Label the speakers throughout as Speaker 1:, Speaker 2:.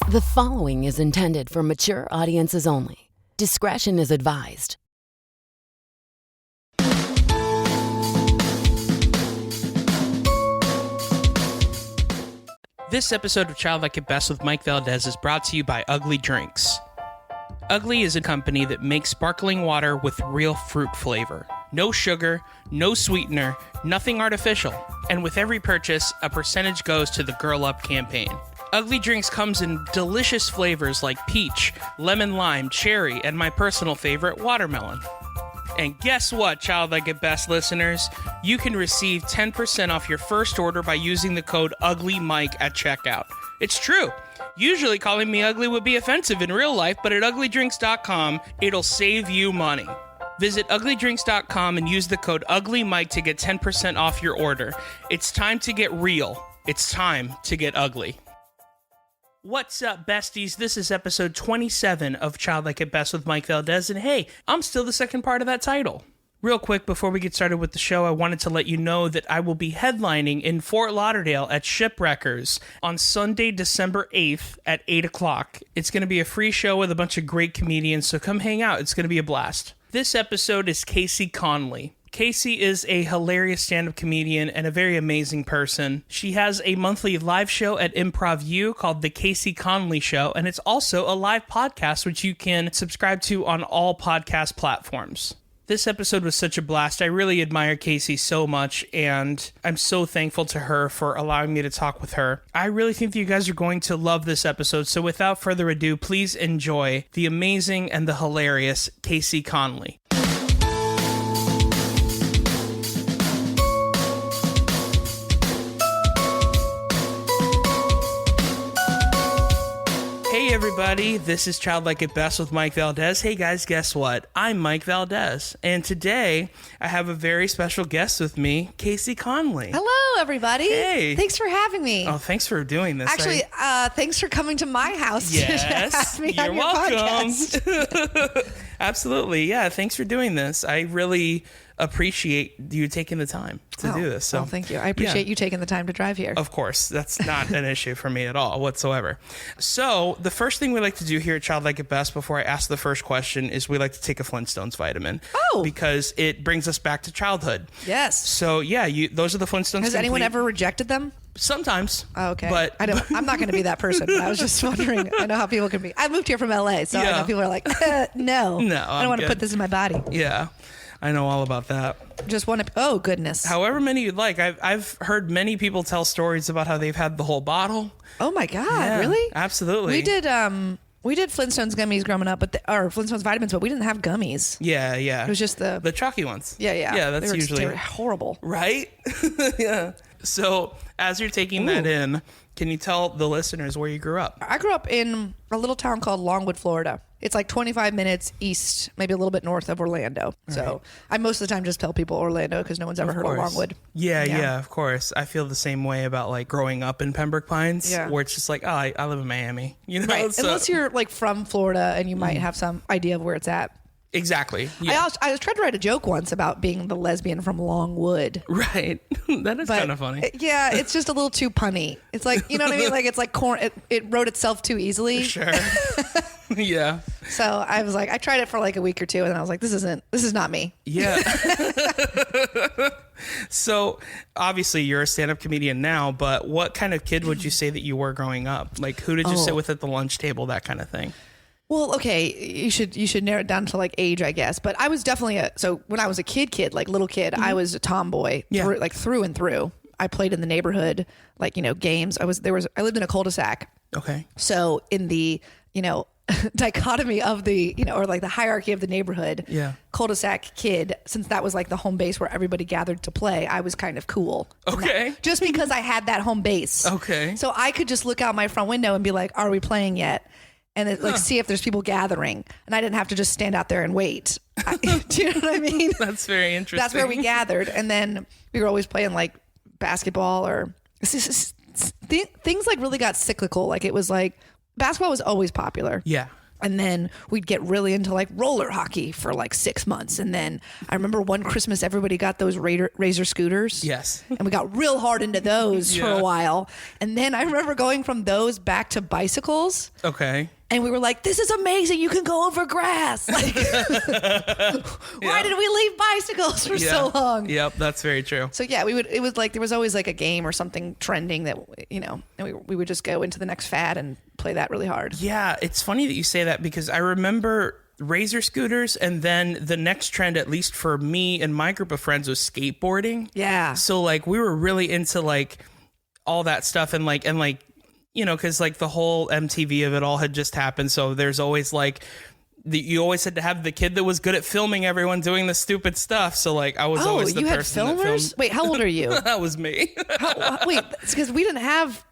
Speaker 1: The following is intended for mature audiences only. Discretion is advised.
Speaker 2: This episode of Childlike at Best with Mike Valdes is brought to you by Ugly Drinks. Ugly is a company that makes sparkling water with real fruit flavor. No sugar, no sweetener, nothing artificial. And with every purchase, a percentage goes to the Girl Up campaign. Ugly Drinks comes in delicious flavors like peach, lemon lime, cherry, and my personal favorite, watermelon. And guess what, Childlike at Best listeners? You can receive 10% off your first order by using the code UGLYMIKE at checkout. It's true. Usually calling me ugly would be offensive in real life, but at uglydrinks.com, it'll save you money. Visit uglydrinks.com and use the code UGLYMIKE to get 10% off your order. It's time to get real. It's time to get ugly. What's up, besties? This is episode 27 of Childlike at Best with Mike Valdes, and hey, I'm still the second part of that title. Real quick, before we get started with the show, I wanted to let you know that I will be headlining in Fort Lauderdale at Shipwreckers on Sunday, December 8th at 8 o'clock. It's going to be a free show with a bunch of great comedians, so come hang out. It's going to be a blast. This episode is Kaycee Conlee. Kaycee is a hilarious stand-up comedian and a very amazing person. She has a monthly live show at Improv U called The Kaycee Conlee Show, and it's also a live podcast which you can subscribe to on all podcast platforms. This episode was such a blast. I really admire Kaycee so much, and I'm so thankful to her for allowing me to talk with her. I really think that you guys are going to love this episode, so without further ado, please enjoy the amazing and the hilarious Kaycee Conlee. Hey everybody, this is Childlike at Best with Mike Valdes. Hey guys, guess what? I'm Mike Valdes, and today I have a very special guest with me, Kaycee Conlee.
Speaker 3: Hello everybody.
Speaker 2: Hey.
Speaker 3: Thanks for having me.
Speaker 2: Oh, thanks for doing this.
Speaker 3: Actually, thanks for coming to my house to have me
Speaker 2: you're
Speaker 3: on your
Speaker 2: welcome.
Speaker 3: podcast.
Speaker 2: Absolutely, yeah, thanks for doing this. I really appreciate you taking the time to do this. So,
Speaker 3: thank you. I appreciate you taking the time to drive here.
Speaker 2: Of course, that's not an issue for me at all whatsoever. So the first thing we like to do here at Childlike at Best before I ask the first question is we like to take a Flintstones vitamin.
Speaker 3: Oh.
Speaker 2: Because it brings us back to childhood.
Speaker 3: Yes.
Speaker 2: So yeah, those are the Flintstones.
Speaker 3: Has anyone ever rejected them?
Speaker 2: Sometimes.
Speaker 3: Oh, okay.
Speaker 2: But
Speaker 3: I'm not going to be that person. But I was just wondering. I know how people can be. I moved here from LA, so I know people are like, no.
Speaker 2: No,
Speaker 3: I don't want to put this in my body.
Speaker 2: Yeah. I know all about that.
Speaker 3: Just want to. Oh goodness.
Speaker 2: However many you'd like. I've heard many people tell stories about how they've had the whole bottle.
Speaker 3: Oh my God!
Speaker 2: Yeah,
Speaker 3: really?
Speaker 2: Absolutely.
Speaker 3: We did Flintstones gummies growing up, or Flintstones vitamins, but we didn't have gummies.
Speaker 2: Yeah.
Speaker 3: It was just the
Speaker 2: chalky ones.
Speaker 3: Yeah.
Speaker 2: Yeah, that's
Speaker 3: they were horrible.
Speaker 2: Right? Yeah. So as you're taking that in, can you tell the listeners where you grew up?
Speaker 3: I grew up in a little town called Longwood, Florida. It's like 25 minutes east, maybe a little bit north of Orlando. So I most of the time just tell people Orlando because no one's ever heard of Longwood.
Speaker 2: Yeah, of course. I feel the same way about like growing up in Pembroke Pines, where it's just like, oh, I live in Miami. You know,
Speaker 3: right.
Speaker 2: So,
Speaker 3: Unless you're like from Florida and you might have some idea of where it's at.
Speaker 2: Exactly. Yeah.
Speaker 3: I tried to write a joke once about being the lesbian from Longwood.
Speaker 2: Right. That is kind of funny.
Speaker 3: Yeah, it's just a little too punny. It's like, you know what I mean? Like it's like corn. It wrote itself too easily.
Speaker 2: Sure. Yeah.
Speaker 3: So I was like, I tried it for like a week or two, and I was like, this is not me.
Speaker 2: Yeah. So obviously you're a stand-up comedian now, but what kind of kid would you say that you were growing up? Like who did you sit with at the lunch table, that kind of thing?
Speaker 3: Well, okay, you should narrow it down to like age, I guess. But I was definitely so when I was a kid, like little kid, I was a tomboy, through and through. I played in the neighborhood, like, games. I lived in a cul-de-sac.
Speaker 2: Okay.
Speaker 3: So in the, dichotomy of the, or like the hierarchy of the neighborhood, cul-de-sac kid, since that was like the home base where everybody gathered to play, I was kind of cool.
Speaker 2: Okay.
Speaker 3: Just because I had that home base.
Speaker 2: Okay.
Speaker 3: So I could just look out my front window and be like, are we playing yet? And see if there's people gathering. And I didn't have to just stand out there and wait. Do you know what I mean?
Speaker 2: That's very interesting.
Speaker 3: That's where we gathered. And then we were always playing like basketball or things like really got cyclical. Like it was like basketball was always popular.
Speaker 2: Yeah.
Speaker 3: And then we'd get really into like roller hockey for like 6 months. And then I remember one Christmas, everybody got those Razor scooters.
Speaker 2: Yes.
Speaker 3: And we got real hard into those for a while. And then I remember going from those back to bicycles.
Speaker 2: Okay.
Speaker 3: And we were like, this is amazing. You can go over grass. Like, why did we leave bicycles for so long?
Speaker 2: Yep, that's very true.
Speaker 3: So yeah, it was like, there was always like a game or something trending that, and we would just go into the next fad and play that really hard.
Speaker 2: Yeah, it's funny that you say that because I remember Razor scooters, and then the next trend, at least for me and my group of friends, was skateboarding.
Speaker 3: Yeah.
Speaker 2: So like we were really into like all that stuff and like because like the whole MTV of it all had just happened. So there's always like you always had to have the kid that was good at filming everyone doing the stupid stuff. So like I was always the person that filmed.
Speaker 3: Wait, how old are you?
Speaker 2: That was me.
Speaker 3: Wait, it's because we didn't have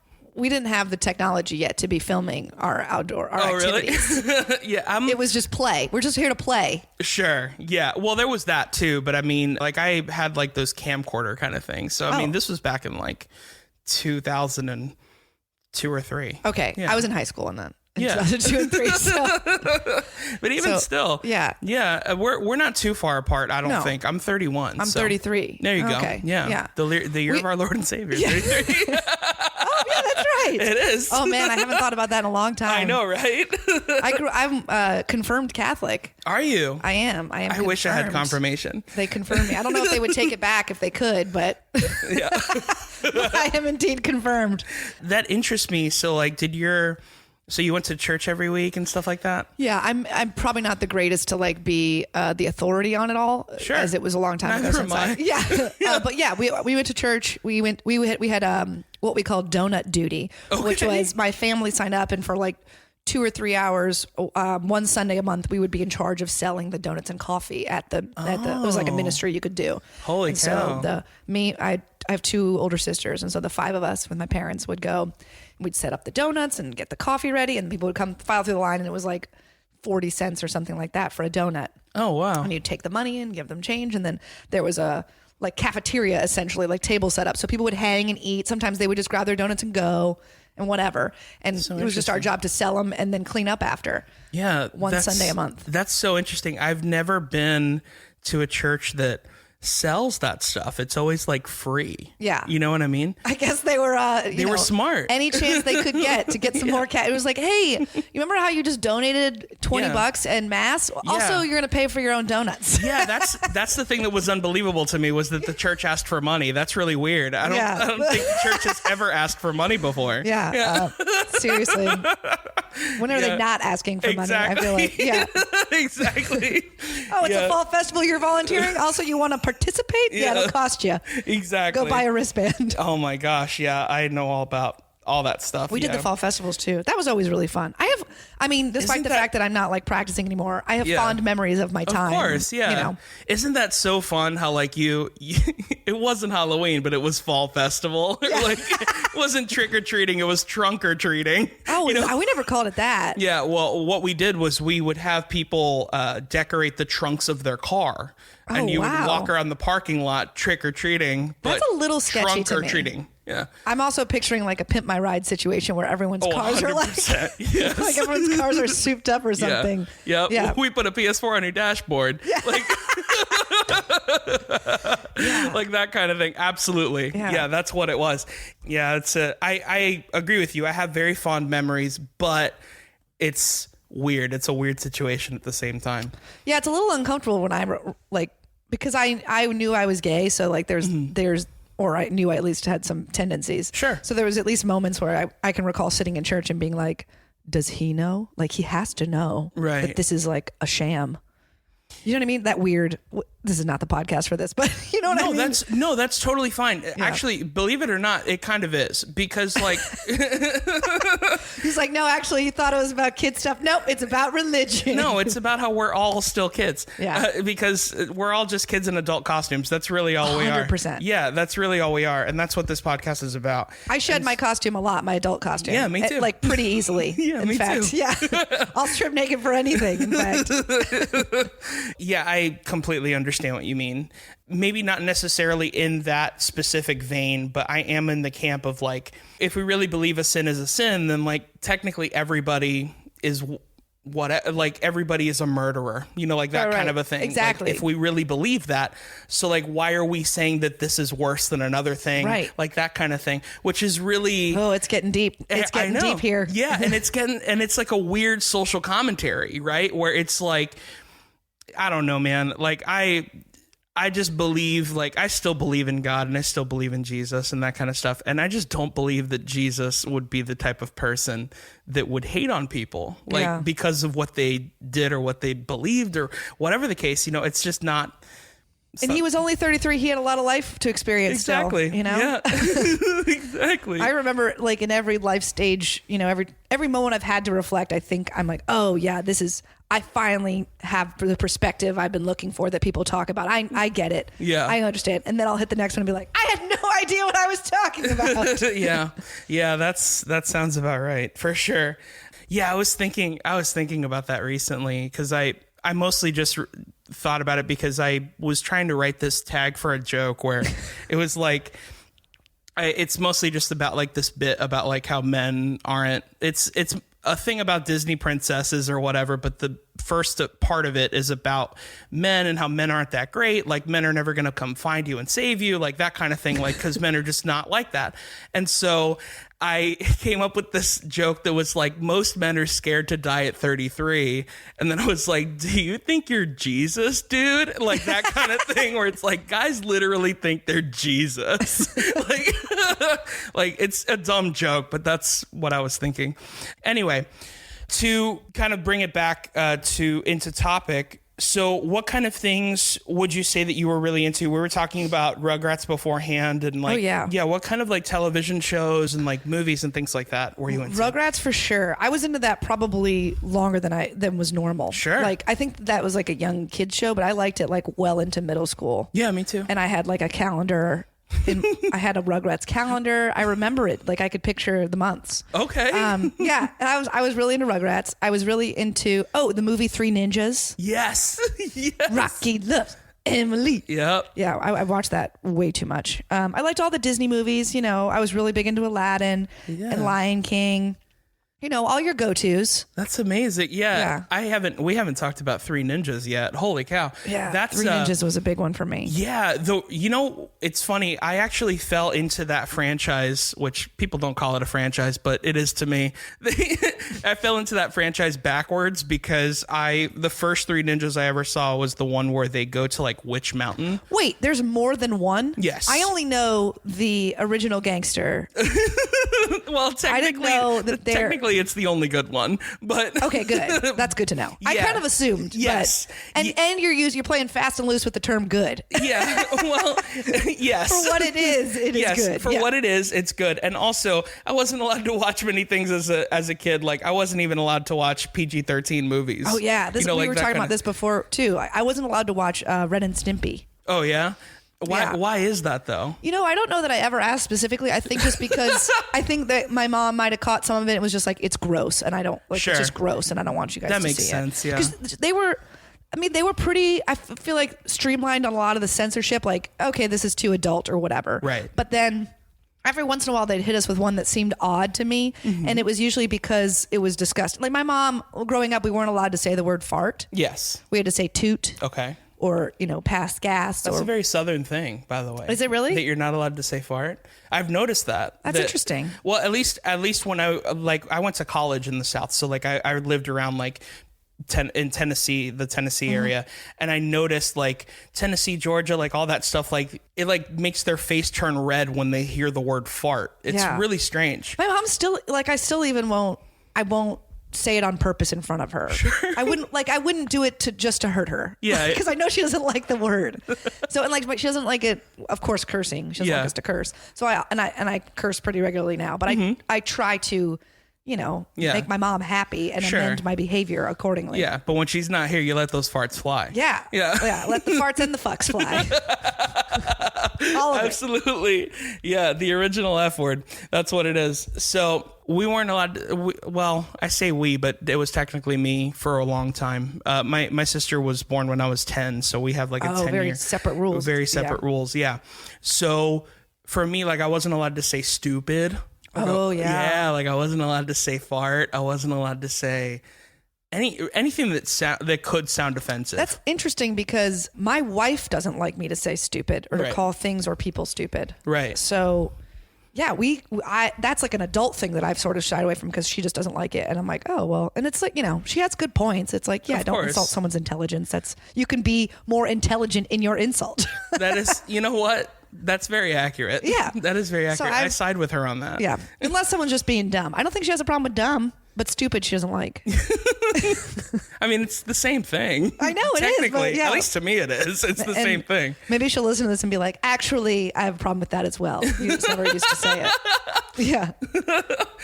Speaker 3: the technology yet to be filming our activities.
Speaker 2: Really? Yeah,
Speaker 3: it was just play. We're just here to play.
Speaker 2: Sure. Yeah. Well, there was that too, but I mean, like I had like those camcorder kind of things. So I mean, this was back in like 2002 or 3.
Speaker 3: Okay,
Speaker 2: yeah.
Speaker 3: I was in high school in that.
Speaker 2: Yeah,
Speaker 3: 2002 and 3. So.
Speaker 2: But even still, yeah, we're not too far apart. I don't think. I'm 31.
Speaker 3: I'm 33.
Speaker 2: There you go.
Speaker 3: Okay.
Speaker 2: Yeah. The year of our Lord and Savior.
Speaker 3: Yeah. Oh yeah, that's right.
Speaker 2: It is.
Speaker 3: Oh man, I haven't thought about that in a long time.
Speaker 2: I know, right?
Speaker 3: I'm confirmed Catholic.
Speaker 2: Are you?
Speaker 3: I am. I
Speaker 2: confirmed. Wish I had confirmation.
Speaker 3: They confirmed me. I don't know if they would take it back if they could, but
Speaker 2: yeah.
Speaker 3: But I am indeed confirmed.
Speaker 2: That interests me. So like, so you went to church every week and stuff like that?
Speaker 3: Yeah, I'm probably not the greatest to like be the authority on it all.
Speaker 2: Sure.
Speaker 3: As it was a long time ago since but yeah, we went to church. We had what we called donut duty, which was my family signed up, and for like 2 or 3 hours, one Sunday a month, we would be in charge of selling the donuts and coffee at the it was like a ministry you could do.
Speaker 2: Holy cow.
Speaker 3: So I have 2 older sisters, and so the 5 of us with my parents would go. We'd set up the donuts and get the coffee ready, and people would come file through the line, and it was like 40 cents or something like that for a donut.
Speaker 2: Oh, wow.
Speaker 3: And you'd take the money and give them change, and then there was a like cafeteria, essentially, like table set up. So people would hang and eat. Sometimes they would just grab their donuts and go and whatever. And it was just our job to sell them and then clean up after.
Speaker 2: Yeah.
Speaker 3: One Sunday a month.
Speaker 2: That's so interesting. I've never been to a church that sells that stuff. It's always like free.
Speaker 3: Yeah.
Speaker 2: You know what I mean?
Speaker 3: I guess they were
Speaker 2: were smart.
Speaker 3: Any chance they could get to get some more cash. It was like, hey, you remember how you just donated $20 en masse? Also, you're going to pay for your own donuts.
Speaker 2: Yeah, that's the thing that was unbelievable to me, was that the church asked for money. That's really weird. I don't think the church has ever asked for money before.
Speaker 3: Yeah. Seriously. When are they not asking for money? I feel like,
Speaker 2: exactly.
Speaker 3: Oh, it's a fall festival you're volunteering? Also, you want to participate? Yeah, it'll cost you.
Speaker 2: Exactly.
Speaker 3: Go buy a wristband.
Speaker 2: Oh my gosh, yeah, I know all about all that stuff.
Speaker 3: We did the fall festivals too. That was always really fun. Despite the fact that I'm not like practicing anymore, I have fond memories of my time.
Speaker 2: Of course, yeah.
Speaker 3: You know.
Speaker 2: Isn't that so fun how like you it wasn't Halloween, but it was fall festival.
Speaker 3: Yeah.
Speaker 2: Like it wasn't trick or treating, it was trunk or treating.
Speaker 3: Oh, we never called it that.
Speaker 2: Yeah, well, what we did was we would have people decorate the trunks of their car. And you would walk around the parking lot trick or treating.
Speaker 3: That's a little sketchy
Speaker 2: trunk
Speaker 3: to
Speaker 2: or
Speaker 3: me.
Speaker 2: treating. Yeah.
Speaker 3: I'm also picturing like a Pimp My Ride situation where everyone's cars are like,
Speaker 2: yes.
Speaker 3: like everyone's cars are souped up or something.
Speaker 2: Yeah.
Speaker 3: Yeah.
Speaker 2: We put a PS4 on your dashboard.
Speaker 3: Yeah.
Speaker 2: Like, like that kind of thing. Absolutely. Yeah, that's what it was. Yeah, I agree with you. I have very fond memories, but it's weird. It's a weird situation at the same time.
Speaker 3: Yeah, it's a little uncomfortable when because I knew I was gay, so like there's or I knew I at least had some tendencies.
Speaker 2: Sure.
Speaker 3: So there was at least moments where I can recall sitting in church and being like, does he know? Like he has to know that this is like a sham. You know what I mean? That weird. This is not the podcast for this, but you know what I mean?
Speaker 2: That's totally fine. Yeah. Actually, believe it or not, it kind of is, because like
Speaker 3: he's like, no, actually, he thought it was about kid stuff. Nope, it's about religion.
Speaker 2: No, it's about how we're all still kids.
Speaker 3: Yeah,
Speaker 2: because we're all just kids in adult costumes. That's really all we are.
Speaker 3: 100%.
Speaker 2: Yeah, that's really all we are, and that's what this podcast is about.
Speaker 3: I shed my costume a lot, my adult costume.
Speaker 2: Yeah, me too.
Speaker 3: Like pretty easily.
Speaker 2: Yeah,
Speaker 3: in
Speaker 2: me
Speaker 3: fact.
Speaker 2: too.
Speaker 3: Yeah, I'll strip naked for anything. In fact.
Speaker 2: Yeah, I completely understand what you mean. Maybe not necessarily in that specific vein, but I am in the camp of like, if we really believe a sin is a sin, then like technically everybody is what, like everybody is a murderer, like that kind of a thing.
Speaker 3: Exactly.
Speaker 2: Like, if we really believe that, so like why are we saying that this is worse than another thing?
Speaker 3: Right.
Speaker 2: Like that kind of thing, which is really
Speaker 3: it's getting deep. It's getting deep here.
Speaker 2: Yeah, and it's like a weird social commentary, right? Where it's like, I don't know, man. Like I just believe, like, I still believe in God and I still believe in Jesus and that kind of stuff. And I just don't believe that Jesus would be the type of person that would hate on people, like, because of what they did or what they believed or whatever the case. It's just not.
Speaker 3: And he was only 33. He had a lot of life to experience.
Speaker 2: Exactly.
Speaker 3: Still,
Speaker 2: Yeah. Exactly.
Speaker 3: I remember, like, in every life stage, every moment I've had to reflect, I think I'm like, oh yeah, I finally have the perspective I've been looking for that people talk about. I get it.
Speaker 2: Yeah.
Speaker 3: I understand. And then I'll hit the next one and be like, I had no idea what I was talking about.
Speaker 2: Yeah. Yeah. That sounds about right for sure. Yeah. I was thinking about that recently because I mostly just thought about it because I was trying to write this tag for a joke where it was like, it's mostly just about like this bit about like how men aren't, it's a thing about Disney princesses or whatever, but the first part of it is about men and how men aren't that great. Like, men are never going to come find you and save you, like that kind of thing, like, because men are just not like that. And so I came up with this joke that was like, most men are scared to die at 33. And then I was like, do you think you're Jesus, dude? Like that kind of thing where it's like, guys literally think they're Jesus. like it's a dumb joke, but that's what I was thinking. Anyway, to kind of bring it back into topic. So what kind of things would you say that you were really into? We were talking about Rugrats beforehand and like, what kind of like television shows and like movies and things like that were you into?
Speaker 3: Rugrats for sure. I was into that probably longer than was normal.
Speaker 2: Sure.
Speaker 3: Like, I think that was like a young kid show, but I liked it like well into middle school.
Speaker 2: Yeah, me too.
Speaker 3: And I had like a calendar. I had a Rugrats calendar. I remember it. Like, I could picture the months.
Speaker 2: Okay.
Speaker 3: Yeah. And I was really into Rugrats. I was really into, the movie Three Ninjas.
Speaker 2: Yes. Yes.
Speaker 3: Rocky loves Emily.
Speaker 2: Yep.
Speaker 3: Yeah. I watched that way too much. I liked all the Disney movies. I was really big into Aladdin and Lion King. All your go-tos.
Speaker 2: That's amazing. Yeah. We haven't talked about Three Ninjas yet. Holy cow.
Speaker 3: Yeah. Three Ninjas was a big one for me.
Speaker 2: Yeah. Though, it's funny. I actually fell into that franchise, which people don't call it a franchise, but it is to me. I fell into that franchise backwards because the first Three Ninjas I ever saw was the one where they go to like Witch Mountain.
Speaker 3: Wait, there's more than one?
Speaker 2: Yes.
Speaker 3: I only know the original gangster.
Speaker 2: Well,
Speaker 3: I didn't know that
Speaker 2: technically it's the only good one, but
Speaker 3: okay, good. That's good to know. Yeah. I kind of assumed.
Speaker 2: Yes.
Speaker 3: And you're playing fast and loose with the term good.
Speaker 2: Yeah. Well, yes.
Speaker 3: For what it is, it is good.
Speaker 2: For what it is, it's good. And also, I wasn't allowed to watch many things as a kid. Like, I wasn't even allowed to watch PG-13 movies.
Speaker 3: Oh yeah, we were talking about this before too. I wasn't allowed to watch Ren and Stimpy.
Speaker 2: Oh yeah. Why is that though?
Speaker 3: I don't know that I ever asked specifically. I think just because I think that my mom might have caught some of it. It was just like, it's gross, and I don't like.
Speaker 2: Sure.
Speaker 3: It's just gross, and I don't want you guys to see it.
Speaker 2: That makes sense. Yeah.
Speaker 3: Because they were pretty. I feel like streamlined on a lot of the censorship. Like, okay, this is too adult or whatever.
Speaker 2: Right.
Speaker 3: But then every once in a while they'd hit us with one that seemed odd to me, and it was usually because it was disgusting. Like, my mom, growing up, we weren't allowed to say the word fart.
Speaker 2: Yes.
Speaker 3: We had to say toot.
Speaker 2: Okay.
Speaker 3: Or, pass gas.
Speaker 2: That's a very Southern thing, by the way.
Speaker 3: Is it really?
Speaker 2: That you're not allowed to say fart? I've noticed that.
Speaker 3: That's interesting.
Speaker 2: Well, at least when I went to college in the South. So like I lived around like in Tennessee, the Tennessee area. And I noticed like Tennessee, Georgia, like all that stuff, like it like makes their face turn red when they hear the word fart. It's really strange.
Speaker 3: My mom still, like, I won't say it on purpose in front of her. Sure. I wouldn't do it just to hurt her.
Speaker 2: Yeah.
Speaker 3: Because I know she doesn't like the word. So, and like, but she doesn't like it, of course, cursing. She doesn't like us to curse. So I curse pretty regularly now, but I try to, make my mom happy and amend my behavior accordingly.
Speaker 2: Yeah. But when she's not here, you let those farts fly.
Speaker 3: Yeah.
Speaker 2: Yeah.
Speaker 3: Yeah. Let the farts and the fucks fly. All of
Speaker 2: Absolutely. Yeah. The original F word. That's what it is. So we weren't allowed to, I say we, but it was technically me for a long time. My sister was born when I was 10. So we have like a 10
Speaker 3: very
Speaker 2: year.
Speaker 3: separate rules.
Speaker 2: Very separate rules. Yeah. So for me, like, I wasn't allowed to say stupid.
Speaker 3: Oh, yeah.
Speaker 2: Yeah. Like, I wasn't allowed to say fart. I wasn't allowed to say anything that could sound offensive.
Speaker 3: That's interesting because my wife doesn't like me to say stupid or to call things or people stupid.
Speaker 2: Right.
Speaker 3: So yeah, that's like an adult thing that I've sort of shied away from because she just doesn't like it. And I'm like, oh, well, and it's like, she has good points. It's like, yeah, don't insult someone's intelligence. You can be more intelligent in your insult.
Speaker 2: That is, you know what? That's very accurate.
Speaker 3: Yeah.
Speaker 2: That is very accurate. I side with her on that.
Speaker 3: Yeah. Unless someone's just being dumb. I don't think she has a problem with dumb, but stupid she doesn't like.
Speaker 2: I mean, it's the same thing.
Speaker 3: I know it is.
Speaker 2: Technically, at least to me it is. It's the same thing.
Speaker 3: Maybe she'll listen to this and be like, actually, I have a problem with that as well. You just never used to say it. Yeah.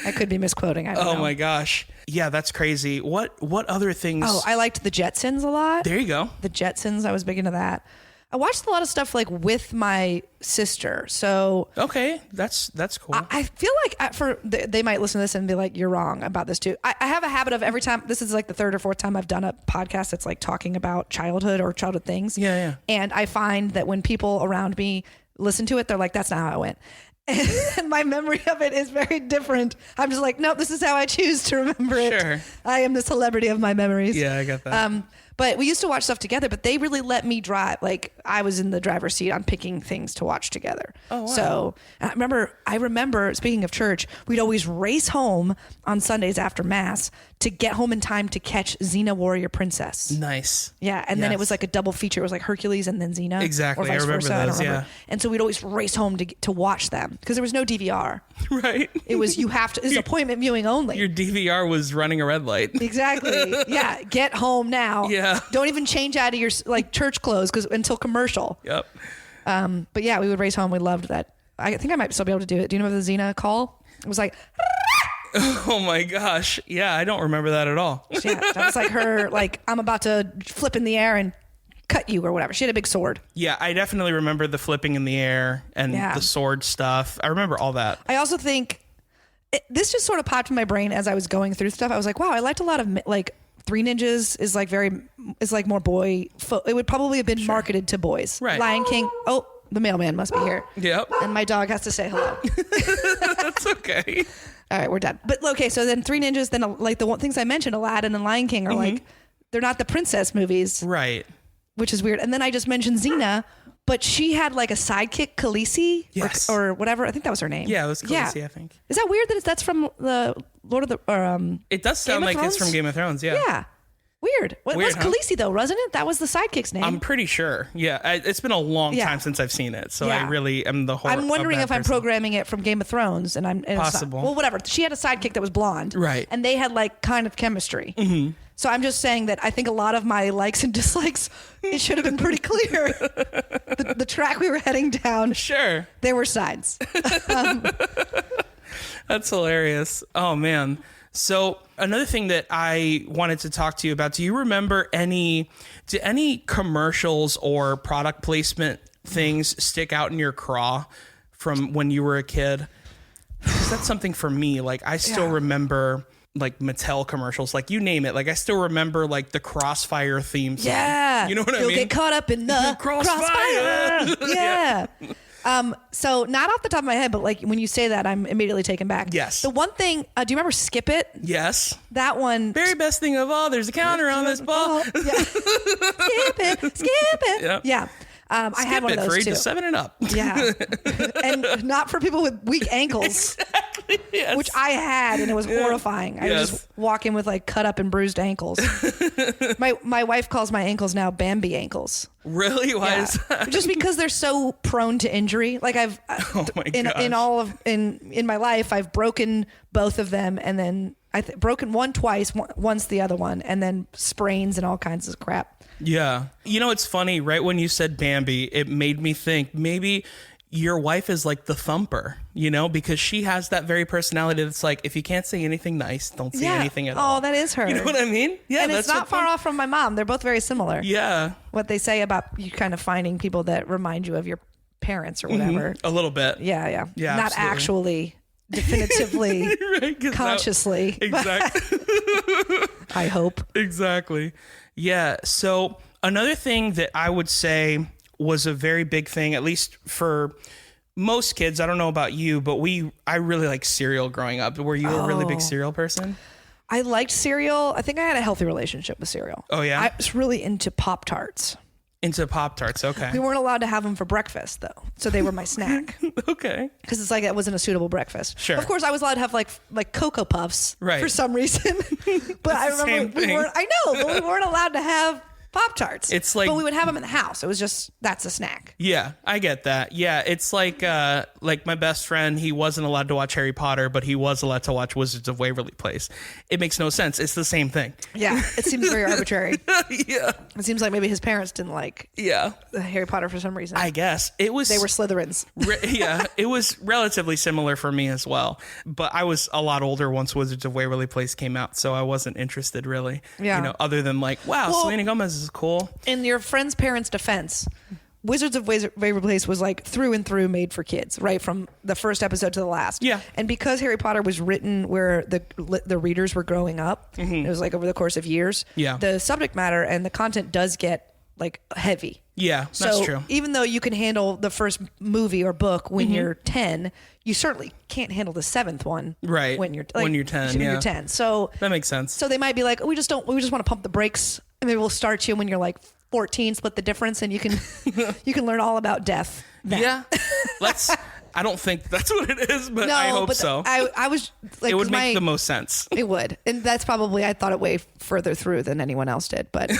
Speaker 3: I could be misquoting. I don't know.
Speaker 2: Oh my gosh. Yeah, that's crazy. What other things?
Speaker 3: Oh, I liked the Jetsons a lot.
Speaker 2: There you go.
Speaker 3: The Jetsons. I was big into that. I watched a lot of stuff like with my sister. So
Speaker 2: okay, that's cool.
Speaker 3: I feel like they might listen to this and be like, "You're wrong about this too." I have a habit of every time. This is like the third or fourth time I've done a podcast that's like talking about childhood or childhood things.
Speaker 2: Yeah.
Speaker 3: And I find that when people around me listen to it, they're like, "That's not how it went." And my memory of it is very different. I'm just like, nope, this is how I choose to remember it.
Speaker 2: Sure.
Speaker 3: I am the celebrity of my memories.
Speaker 2: Yeah, I got that.
Speaker 3: But we used to watch stuff together, but they really let me drive. Like I was in the driver's seat on picking things to watch together.
Speaker 2: Oh, wow.
Speaker 3: So I remember, speaking of church, we'd always race home on Sundays after Mass to get home in time to catch Xena Warrior Princess.
Speaker 2: Nice.
Speaker 3: Yeah. And then it was like a double feature. It was like Hercules and then Xena.
Speaker 2: Exactly.
Speaker 3: Or vice
Speaker 2: I remember
Speaker 3: versa.
Speaker 2: those, yeah.
Speaker 3: And so we'd always race home to watch them because there was no DVR.
Speaker 2: Right.
Speaker 3: It was, it's appointment viewing only.
Speaker 2: Your DVR was running a red light.
Speaker 3: Exactly. Yeah. Get home now.
Speaker 2: Yeah.
Speaker 3: Don't even change out of your like church clothes until commercial.
Speaker 2: Yep.
Speaker 3: But yeah, we would race home. We loved that. I think I might still be able to do it. Do you know the Xena call? It was like,
Speaker 2: oh my gosh. Yeah, I don't remember that at all.
Speaker 3: Yeah, that was like her, like, I'm about to flip in the air and cut you or whatever. She had a big sword.
Speaker 2: Yeah, I definitely remember the flipping in the air and the sword stuff. I remember all that.
Speaker 3: I also think this just sort of popped in my brain as I was going through stuff. I was like, wow, I liked a lot of like Three Ninjas is like more boy. It would probably have been marketed to boys.
Speaker 2: Right.
Speaker 3: Lion King. Oh, the mailman must be here.
Speaker 2: Yep.
Speaker 3: And my dog has to say hello.
Speaker 2: That's okay.
Speaker 3: All right, we're done. But okay, so then Three Ninjas, then like the things I mentioned, Aladdin and Lion King are like, they're not the princess movies.
Speaker 2: Right.
Speaker 3: Which is weird. And then I just mentioned Xena, but she had like a sidekick, Khaleesi,
Speaker 2: yes.
Speaker 3: or whatever. I think that was her name.
Speaker 2: Yeah, it was Khaleesi, I think.
Speaker 3: Is that weird that that's from the Lord of the
Speaker 2: It does sound like it's from Game of Thrones, yeah.
Speaker 3: Yeah. Weird. Well, it was Khaleesi though, wasn't it? That was the sidekick's name.
Speaker 2: I'm pretty sure. Yeah, it's been a long time since I've seen it, so I really am the horror.
Speaker 3: I'm wondering if I'm programming it from Game of Thrones, and
Speaker 2: possible.
Speaker 3: Well, whatever. She had a sidekick that was blonde,
Speaker 2: right?
Speaker 3: And they had like kind of chemistry. Mm-hmm. So I'm just saying that I think a lot of my likes and dislikes, it should have been pretty clear. The track we were heading down.
Speaker 2: Sure.
Speaker 3: There were signs.
Speaker 2: That's hilarious. Oh man. So another thing that I wanted to talk to you about, do you remember any commercials or product placement things stick out in your craw from when you were a kid? Because that's something for me. Like I still remember like Mattel commercials, like you name it. Like I still remember like the Crossfire theme song.
Speaker 3: Yeah.
Speaker 2: You know what I
Speaker 3: You'll
Speaker 2: mean?
Speaker 3: get caught up in the Crossfire. Yeah. So not off the top of my head, but like when you say that, I'm immediately taken back.
Speaker 2: Yes.
Speaker 3: The one thing, do you remember Skip It?
Speaker 2: Yes.
Speaker 3: That one.
Speaker 2: Very best thing of all. There's a counter on this ball.
Speaker 3: Yeah. Skip it.
Speaker 2: Yep.
Speaker 3: Yeah. I had one of those
Speaker 2: for
Speaker 3: too.
Speaker 2: ages 7 and up.
Speaker 3: Yeah. And not for people with weak ankles.
Speaker 2: Exactly. Yes.
Speaker 3: Which I had, and it was horrifying. I would just walk in with like cut up and bruised ankles. My wife calls my ankles now Bambi ankles.
Speaker 2: Really? Why is that?
Speaker 3: Just because they're so prone to injury. Like I've in my life, I've broken both of them, and then broken one twice, once the other one, and then sprains and all kinds of crap.
Speaker 2: Yeah. You know, it's funny, right when you said Bambi, it made me think maybe your wife is like the Thumper, you know, because she has that very personality that's like, if you can't say anything nice, don't say anything at all.
Speaker 3: Oh, that is her.
Speaker 2: You know what I mean? Yeah.
Speaker 3: And it's not far off from my mom. They're both very similar.
Speaker 2: Yeah.
Speaker 3: What they say about you kind of finding people that remind you of your parents or whatever.
Speaker 2: Mm-hmm. A little bit.
Speaker 3: Yeah. Not
Speaker 2: absolutely.
Speaker 3: Actually, definitively,
Speaker 2: right,
Speaker 3: consciously.
Speaker 2: Exactly.
Speaker 3: I hope.
Speaker 2: Exactly. Yeah. So another thing that I would say was a very big thing, at least for most kids. I don't know about you, but I really like cereal growing up. Were you a really big cereal person?
Speaker 3: I liked cereal. I think I had a healthy relationship with cereal.
Speaker 2: Oh, yeah?
Speaker 3: I was really into Pop-Tarts.
Speaker 2: Into Pop-Tarts, okay.
Speaker 3: We weren't allowed to have them for breakfast, though. So they were my snack.
Speaker 2: Okay.
Speaker 3: Because it's like it wasn't a suitable breakfast.
Speaker 2: Sure.
Speaker 3: Of course, I was allowed to have like Cocoa Puffs for some reason. But I remember we weren't allowed to have Pop-Tarts.
Speaker 2: It's like,
Speaker 3: but we would have them in the house. It was just, that's a snack.
Speaker 2: Yeah, I get that. Yeah, it's like my best friend, he wasn't allowed to watch Harry Potter, but he was allowed to watch Wizards of Waverly Place. It makes no sense. It's the same thing.
Speaker 3: Yeah, it seems very arbitrary.
Speaker 2: Yeah.
Speaker 3: It seems like maybe his parents didn't like Harry Potter for some reason.
Speaker 2: I guess. They were
Speaker 3: Slytherins.
Speaker 2: Yeah, it was relatively similar for me as well. But I was a lot older once Wizards of Waverly Place came out, so I wasn't interested really.
Speaker 3: Yeah.
Speaker 2: Other than like, wow, Selena Gomez is cool.
Speaker 3: In your friend's parents' defense, Wizards of Waverly Place was like through and through made for kids, right? From the first episode to the last.
Speaker 2: Yeah.
Speaker 3: And because Harry Potter was written where the readers were growing up, it was like over the course of years.
Speaker 2: Yeah.
Speaker 3: The subject matter and the content does get like heavy.
Speaker 2: Yeah, that's true.
Speaker 3: Even though you can handle the first movie or book when you're 10, you certainly can't handle the seventh one.
Speaker 2: Right.
Speaker 3: When you're
Speaker 2: 10.
Speaker 3: When
Speaker 2: Yeah.
Speaker 3: you're 10. So
Speaker 2: that makes sense.
Speaker 3: So they might be like, we just want to pump the brakes, and maybe we'll start you when you're like 14, split the difference, and you can learn all about death. Then.
Speaker 2: Yeah. I don't think that's what it is, but I hope so.
Speaker 3: I was like,
Speaker 2: it would make the most sense.
Speaker 3: It would. And that's probably, I thought it way further through than anyone else did. But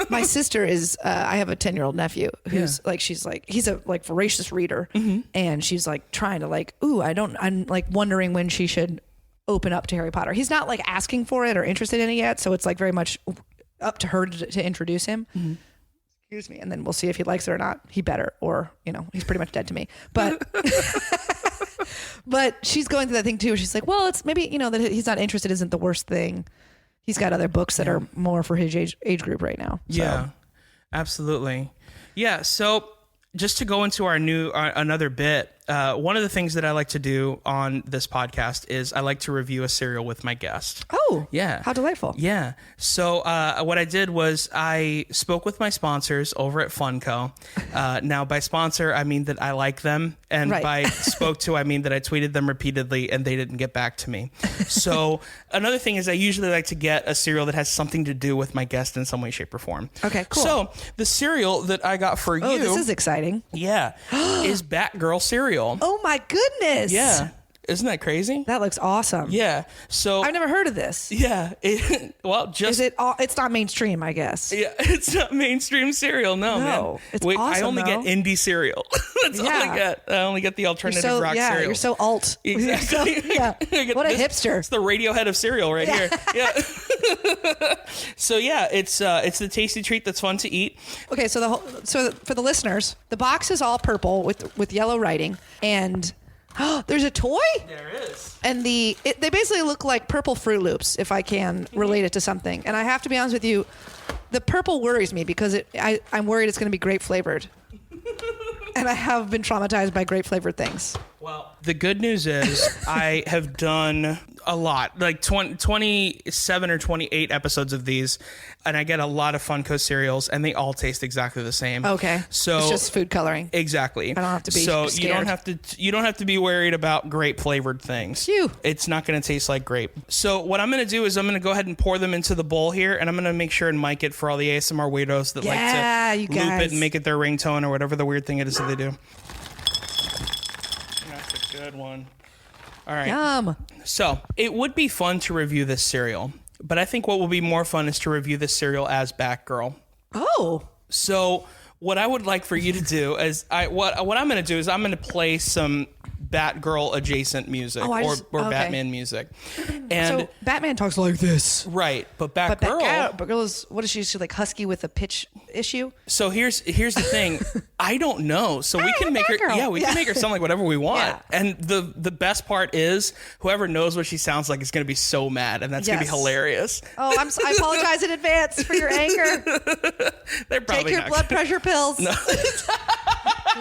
Speaker 3: my sister is, I have a 10-year-old nephew who's he's a like voracious reader. And she's like trying to like, I'm like wondering when she should open up to Harry Potter. He's not like asking for it or interested in it yet. So it's like very much up to her to introduce him. Excuse me. And then we'll see if he likes it or not. He better, or, he's pretty much dead to me. But, but she's going through that thing too. She's like, well, it's maybe, that he's not interested isn't the worst thing. He's got other books that are more for his age group right now. So.
Speaker 2: Yeah, absolutely. Yeah. So just to go into another bit, one of the things that I like to do on this podcast is I like to review a cereal with my guest.
Speaker 3: Oh,
Speaker 2: yeah.
Speaker 3: How delightful.
Speaker 2: Yeah. So what I did was I spoke with my sponsors over at Funko. Now, by sponsor, I mean that I like them. And by spoke to, I mean that I tweeted them repeatedly and they didn't get back to me. So another thing is I usually like to get a cereal that has something to do with my guest in some way, shape, or form.
Speaker 3: Okay, cool.
Speaker 2: So the cereal that I got for you.
Speaker 3: Oh, this is exciting.
Speaker 2: Yeah. is Batgirl cereal.
Speaker 3: Oh my goodness.
Speaker 2: Yeah. Isn't that crazy?
Speaker 3: That looks awesome.
Speaker 2: Yeah. So
Speaker 3: I've never heard of this.
Speaker 2: Yeah. Is it
Speaker 3: it's not mainstream, I guess.
Speaker 2: Yeah, it's not mainstream cereal. No, man.
Speaker 3: It's awesome,
Speaker 2: I only get indie cereal. That's all I get. I only get the alternative rock cereal.
Speaker 3: You're so alt.
Speaker 2: Exactly.
Speaker 3: What a hipster.
Speaker 2: It's the Radiohead of cereal right here. Yeah. So yeah, it's the tasty treat that's fun to eat.
Speaker 3: Okay, so for the listeners, the box is all purple with yellow writing, and there's a toy?
Speaker 2: There is.
Speaker 3: And they basically look like purple Fruit Loops, if I can relate it to something. And I have to be honest with you, the purple worries me because I'm worried it's going to be grape flavored. And I have been traumatized by grape flavored things.
Speaker 2: Well, the good news is I have done a lot, like 27 or 28 episodes of these, and I get a lot of Funko cereals, and they all taste exactly the same.
Speaker 3: Okay,
Speaker 2: so
Speaker 3: it's just food coloring.
Speaker 2: Exactly.
Speaker 3: I don't have to be
Speaker 2: so
Speaker 3: scared.
Speaker 2: you don't have to be worried about grape flavored things.
Speaker 3: Phew.
Speaker 2: It's not going to taste like grape. So what I'm going to do is I'm going to go ahead and pour them into the bowl here, and I'm going to make sure and mic it for all the ASMR weirdos that like to loop it and make it their ringtone or whatever the weird thing it is that they do. That's a good one. All right.
Speaker 3: Yum.
Speaker 2: So it would be fun to review this cereal, but I think what will be more fun is to review this cereal as Batgirl.
Speaker 3: Oh.
Speaker 2: So what I would like for you to do is what I'm going to do is I'm going to play some Batgirl adjacent music or Batman music. And
Speaker 3: so Batman talks like this.
Speaker 2: Right, but Batgirl
Speaker 3: is, what is she like, husky with a pitch issue?
Speaker 2: So here's the thing. I don't know. So we can make her can make her sound like whatever we want. Yeah. And the best part is whoever knows what she sounds like is going to be so mad, and that's going to be hilarious.
Speaker 3: Oh, I apologize in advance for your anger.
Speaker 2: They're probably
Speaker 3: take your blood pressure pills.
Speaker 2: No.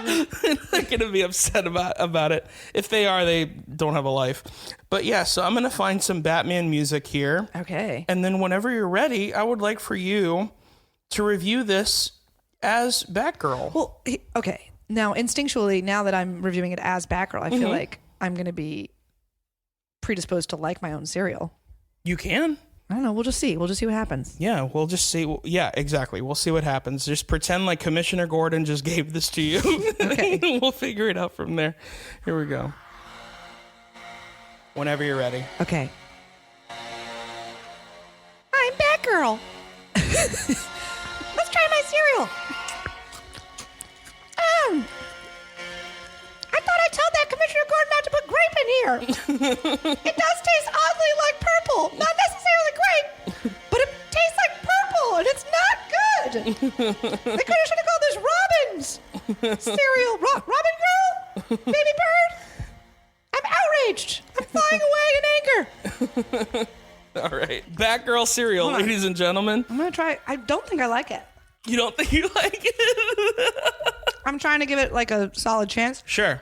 Speaker 2: They're going to be upset about it. If they are, they don't have a life. But yeah, so I'm going to find some Batman music here.
Speaker 3: Okay.
Speaker 2: And then whenever you're ready, I would like for you to review this as Batgirl.
Speaker 3: Well, okay. Now, instinctually, now that I'm reviewing it as Batgirl, I feel like I'm going to be predisposed to like my own cereal.
Speaker 2: You can.
Speaker 3: I don't know. We'll just see. We'll just see what happens.
Speaker 2: Yeah, we'll just see. Yeah, exactly. We'll see what happens. Just pretend like Commissioner Gordon just gave this to you.
Speaker 3: Okay.
Speaker 2: We'll figure it out from there. Here we go. Whenever you're ready.
Speaker 3: Okay. I'm Batgirl. Let's try my cereal. I thought I told that Commissioner Gordon not to put grape in here. It does taste oddly like purple. Not necessarily grape, but it tastes like purple, and it's not good. They should have called this Robin's cereal. Robin Girl? Baby Bird? I'm outraged. I'm flying away in anger.
Speaker 2: All right. Batgirl cereal, ladies and gentlemen.
Speaker 3: I'm going to try. I don't think I like it.
Speaker 2: You don't think you like it?
Speaker 3: I'm trying to give it like a solid chance.
Speaker 2: Sure.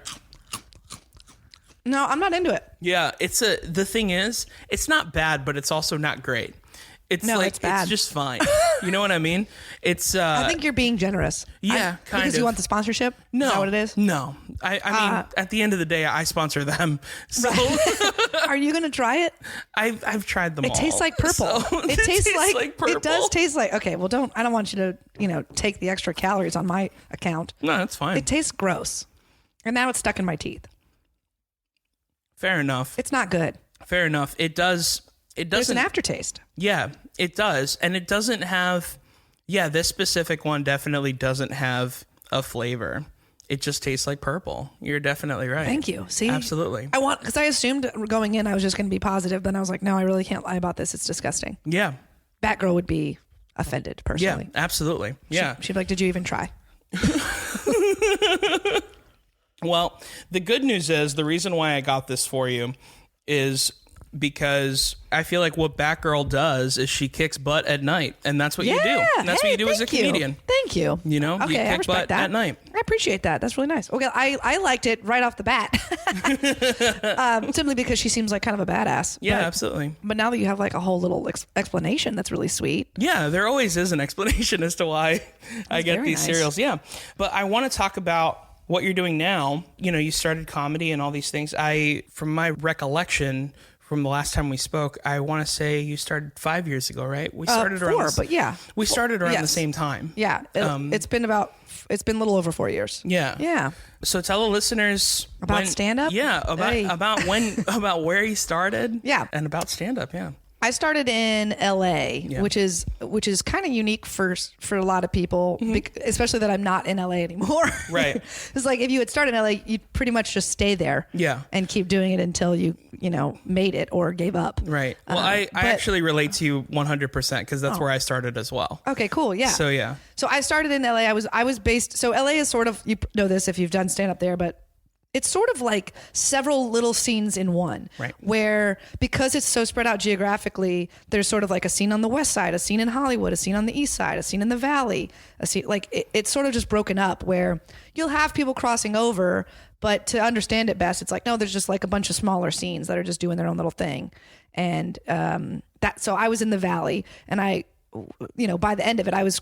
Speaker 3: No, I'm not into it.
Speaker 2: Yeah, the thing is, it's not bad, but it's also not great. It's
Speaker 3: bad.
Speaker 2: It's just fine. You know what I mean? It's
Speaker 3: I think you're being generous.
Speaker 2: Yeah, kind
Speaker 3: because
Speaker 2: of.
Speaker 3: you want the sponsorship?
Speaker 2: No.
Speaker 3: Is that what it is?
Speaker 2: No. I mean, at the end of the day, I sponsor them. So
Speaker 3: Are you going to try it?
Speaker 2: I've tried them all.
Speaker 3: It tastes like purple.
Speaker 2: So
Speaker 3: it tastes like
Speaker 2: purple.
Speaker 3: It does taste like. Okay, well I don't want you to, take the extra calories on my account.
Speaker 2: No, that's fine.
Speaker 3: It tastes gross. And now it's stuck in my teeth.
Speaker 2: Fair enough.
Speaker 3: It's not good.
Speaker 2: Fair enough. It doesn't.
Speaker 3: There's an aftertaste.
Speaker 2: Yeah, it does. And it doesn't have, this specific one definitely doesn't have a flavor. It just tastes like purple. You're definitely right.
Speaker 3: Thank you. See?
Speaker 2: Absolutely.
Speaker 3: Because I assumed going in I was just going to be positive. Then I was like, no, I really can't lie about this. It's disgusting.
Speaker 2: Yeah.
Speaker 3: Batgirl would be offended personally.
Speaker 2: Yeah, absolutely. Yeah.
Speaker 3: She'd be like, did you even try?
Speaker 2: Well, the good news is the reason why I got this for you is because I feel like what Batgirl does is she kicks butt at night, and that's what you do. And that's what you do as a comedian.
Speaker 3: Thank you.
Speaker 2: You know,
Speaker 3: okay,
Speaker 2: you
Speaker 3: I
Speaker 2: kick
Speaker 3: respect
Speaker 2: butt
Speaker 3: that.
Speaker 2: at night.
Speaker 3: I appreciate that. That's really nice. Okay, I liked it right off the bat, simply because she seems like kind of a badass.
Speaker 2: Yeah, absolutely.
Speaker 3: But now that you have like a whole little explanation, that's really sweet.
Speaker 2: Yeah, there always is an explanation as to why I get these cereals. Yeah, but I want to talk about what you're doing now. You started comedy and all these things. From my recollection, from the last time we spoke, I want to say you started 5 years ago, right? We started around we started around the same time.
Speaker 3: Yeah, it's been a little over 4 years.
Speaker 2: Yeah, yeah. So tell the listeners
Speaker 3: about stand-up.
Speaker 2: Yeah, about where you started.
Speaker 3: Yeah,
Speaker 2: and about stand-up. Yeah.
Speaker 3: I started in LA, which is kind of unique for a lot of people, especially that I'm not in LA anymore.
Speaker 2: Right.
Speaker 3: It's like if you had started in LA, you'd pretty much just stay there.
Speaker 2: Yeah.
Speaker 3: And keep doing it until you made it or gave up.
Speaker 2: Right. Well, I actually relate to you 100% because that's where I started as well.
Speaker 3: Okay, cool. Yeah.
Speaker 2: So yeah.
Speaker 3: So I started in LA. I was based. So LA is sort of, you know this if you've done stand up there, but it's sort of like several little scenes in one,
Speaker 2: right?
Speaker 3: Where, because it's so spread out geographically, there's sort of like a scene on the west side, a scene in Hollywood, a scene on the east side, a scene in the valley, a scene like it's sort of just broken up where you'll have people crossing over, but to understand it best, it's like, no, there's just like a bunch of smaller scenes that are just doing their own little thing. And so I was in the valley, and I, by the end of it, I was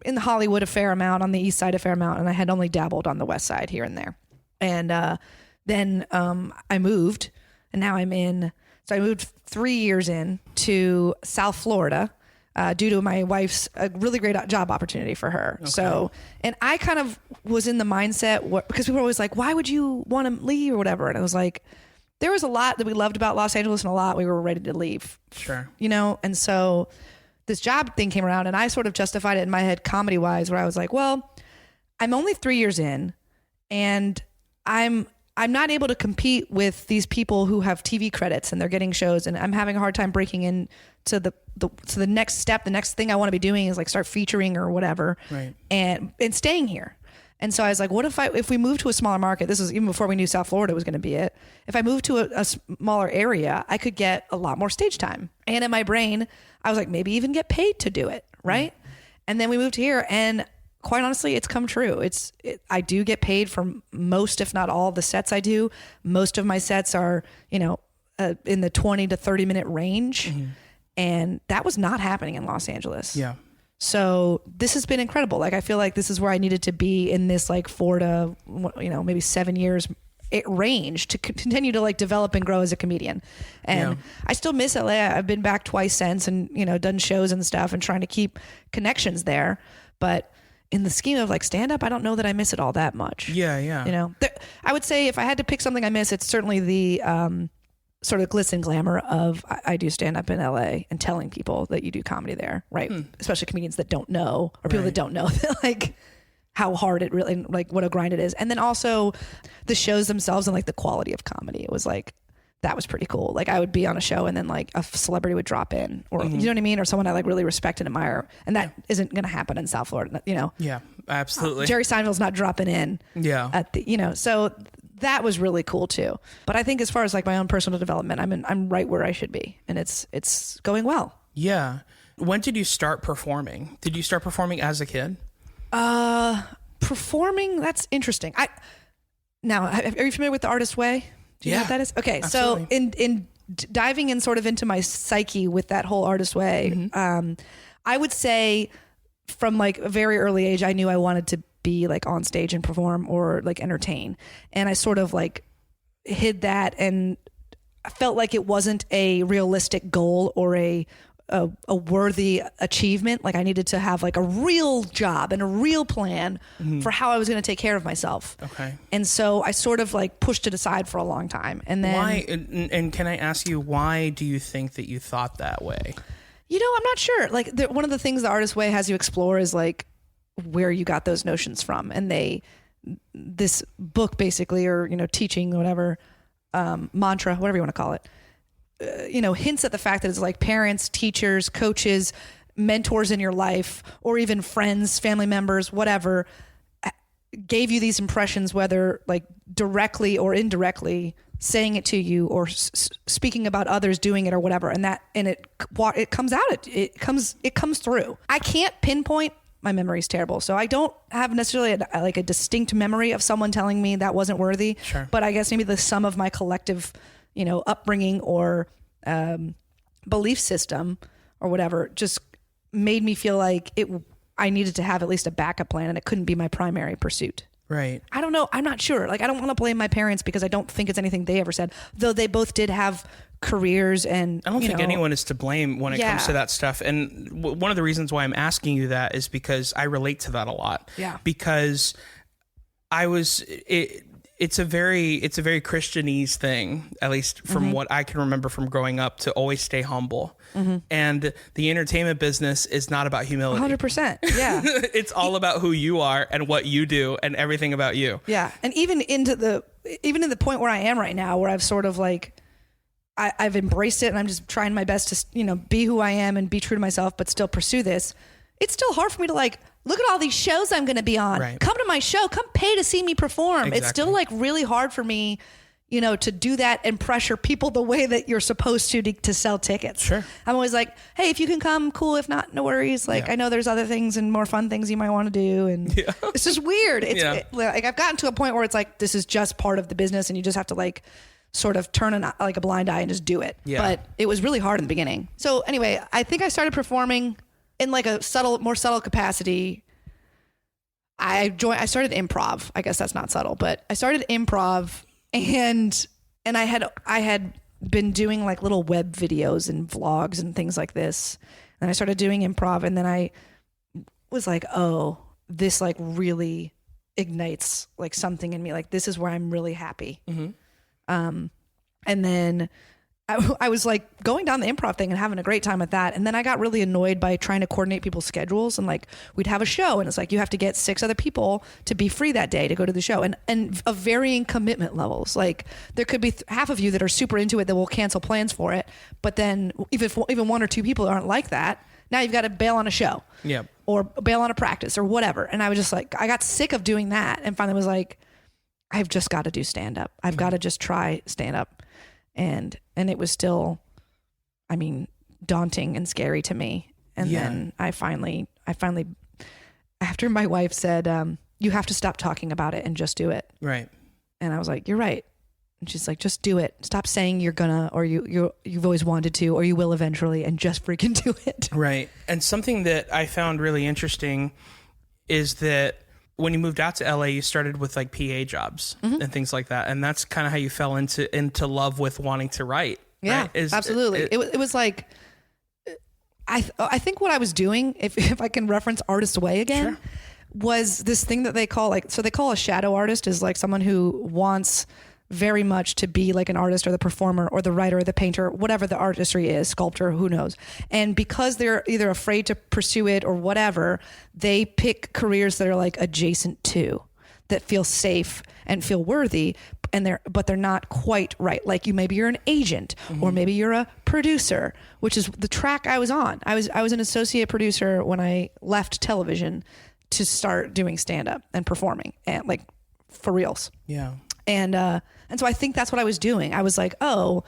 Speaker 3: in Hollywood a fair amount, on the east side a fair amount, and I had only dabbled on the west side here and there. And then I moved, and now I'm in. So I moved 3 years in to South Florida due to my wife's a really great job opportunity for her. Okay. So, and I kind of was in the mindset because people were always like, "Why would you want to leave or whatever?" And I was like, there was a lot that we loved about Los Angeles and a lot we were ready to leave.
Speaker 2: Sure.
Speaker 3: And so this job thing came around, and I sort of justified it in my head comedy wise, where I was like, well, I'm only 3 years in, and I'm not able to compete with these people who have TV credits and they're getting shows, and I'm having a hard time breaking in to the next step. The next thing I want to be doing is like start featuring or whatever,
Speaker 2: right?
Speaker 3: And staying here. And so I was like, what if we move to a smaller market? This was even before we knew South Florida was going to be it. If I moved to a smaller area, I could get a lot more stage time. And in my brain, I was like, maybe even get paid to do it, right? And then we moved here, and quite honestly, it's come true. I do get paid for most, if not all, the sets I do. Most of my sets are, in the 20 to 30 minute range. Mm-hmm. And that was not happening in Los Angeles.
Speaker 2: Yeah.
Speaker 3: So this has been incredible. Like, I feel like this is where I needed to be in this like 4 to, maybe 7 years range to continue to like develop and grow as a comedian. And I still miss LA. I've been back twice since and, you know, done shows and stuff and trying to keep connections there. But in the scheme of like stand up, I don't know that I miss it all that much.
Speaker 2: Yeah. Yeah.
Speaker 3: You know, I would say if I had to pick something I miss, it's certainly the sort of glitz and glamour of I do stand up in LA and telling people that you do comedy there. Right. Especially comedians that don't know or people that don't know like how hard it really, like what a grind it is. And then also the shows themselves and like the quality of comedy. It was like, that was pretty cool. Like I would be on a show and then like a celebrity would drop in or, you know what I mean? Or someone I like really respect and admire. And that isn't going to happen in South Florida, you know?
Speaker 2: Yeah, absolutely.
Speaker 3: Jerry Seinfeld's not dropping in at the, you know, so that was really cool too. But I think as far as like my own personal development, I'm right where I should be and it's going well.
Speaker 2: Yeah. When did you start performing? Did you start performing as a kid?
Speaker 3: Performing, that's interesting. Are you familiar with the artist way? Do you know what that is? Okay.
Speaker 2: Absolutely.
Speaker 3: So in diving in sort of into my psyche with that whole artist way, I would say from like a very early age, I knew I wanted to be like on stage and perform or like entertain. And I sort of like hid that and I felt like it wasn't a realistic goal or a worthy achievement. Like I needed to have like a real job and a real plan for how I was going to take care of myself.
Speaker 2: Okay.
Speaker 3: And so I sort of like pushed it aside for a long time. And then
Speaker 2: why, and can I ask you, why do you think that you thought that way?
Speaker 3: You know, I'm not sure. Like one of the things the artist way has you explore is like where you got those notions from. And this book basically, or, you know, teaching, whatever, mantra, whatever you want to call it, you know, hints at the fact that it's like parents, teachers, coaches, mentors in your life, or even friends, family members, whatever, gave you these impressions, whether like directly or indirectly saying it to you or speaking about others doing it or whatever. And it comes out, it comes through. I can't pinpoint. My memory's terrible. So I don't have necessarily a distinct memory of someone telling me that wasn't worthy,
Speaker 2: Sure.
Speaker 3: But I guess maybe the sum of my collective, you know, upbringing or belief system or whatever just made me feel like I needed to have at least a backup plan and it couldn't be my primary pursuit.
Speaker 2: Right.
Speaker 3: I don't know. I'm not sure. Like, I don't want to blame my parents because I don't think it's anything they ever said, though they both did have careers and
Speaker 2: I don't think anyone is to blame when it comes to that stuff. And one of the reasons why I'm asking you that is because I relate to that a lot.
Speaker 3: Yeah.
Speaker 2: Because it's a very Christianese thing, at least from what I can remember from growing up, to always stay humble. And the entertainment business is not about humility.
Speaker 3: 100%. Yeah.
Speaker 2: It's all about who you are and what you do and everything about you.
Speaker 3: Yeah. And even in the point where I am right now, where I've sort of like, I've embraced it and I'm just trying my best to, you know, be who I am and be true to myself, but still pursue this. It's still hard for me to like, look at all these shows I'm going to be on.
Speaker 2: Right.
Speaker 3: Come to my show. Come pay to see me perform.
Speaker 2: Exactly.
Speaker 3: It's still like really hard for me, you know, to do that and pressure people the way that you're supposed to sell tickets.
Speaker 2: Sure.
Speaker 3: I'm always like, hey, if you can come, cool. If not, no worries. Like, I know there's other ththings and more fun things you might want to do. And it's just weird. Like I've gotten to a point where it's like, this is just part of the business and you just have to like sort of turn a blind eye and just do it.
Speaker 2: Yeah.
Speaker 3: But it was really hard in the beginning. So anyway, I think I started performing in like a more subtle capacity. I started improv. I guess that's not subtle, but I started improv and I had been doing like little web videos and vlogs and things like this. And I started doing improv and then I was like, oh, this like really ignites like something in me. Like this is where I'm really happy. And then I was like going down the improv thing and having a great time with that. And then I got really annoyed by trying to coordinate people's schedules. And like, we'd have a show and it's like, you have to get 6 other people to be free that day to go to the show and of varying commitment levels. Like there could be half of you that are super into it that will cancel plans for it. But then even 1 or 2 people aren't like that. Now you've got to bail on a show or bail on a practice or whatever. And I was just like, I got sick of doing that. And finally was like, I've just got to do stand up. I've got to just try stand up. And it was still, I mean, daunting and scary to me. And then I finally, after my wife said, you have to stop talking about it and just do it.
Speaker 2: Right.
Speaker 3: And I was like, you're right. And she's like, just do it. Stop saying you're gonna, or you've always wanted to, or you will eventually, and just freaking do it.
Speaker 2: Right. And something that I found really interesting is that when you moved out to LA, you started with like PA jobs and things like that. And that's kind of how you fell into love with wanting to write.
Speaker 3: Yeah,
Speaker 2: right?
Speaker 3: absolutely. It was like, I think what I was doing, if I can reference Artist Way again, was this thing that they call they call a shadow artist is like someone who wants very much to be like an artist or the performer or the writer or the painter, whatever the artistry is, sculptor, who knows. And because they're either afraid to pursue it or whatever, they pick careers that are like adjacent to, that feel safe and feel worthy, but they're not quite right. Like maybe you're an agent or maybe you're a producer, which is the track I was on. I was an associate producer when I left television to start doing stand-up and performing and like for reals.
Speaker 2: Yeah.
Speaker 3: And so I think that's what I was doing. I was like, oh,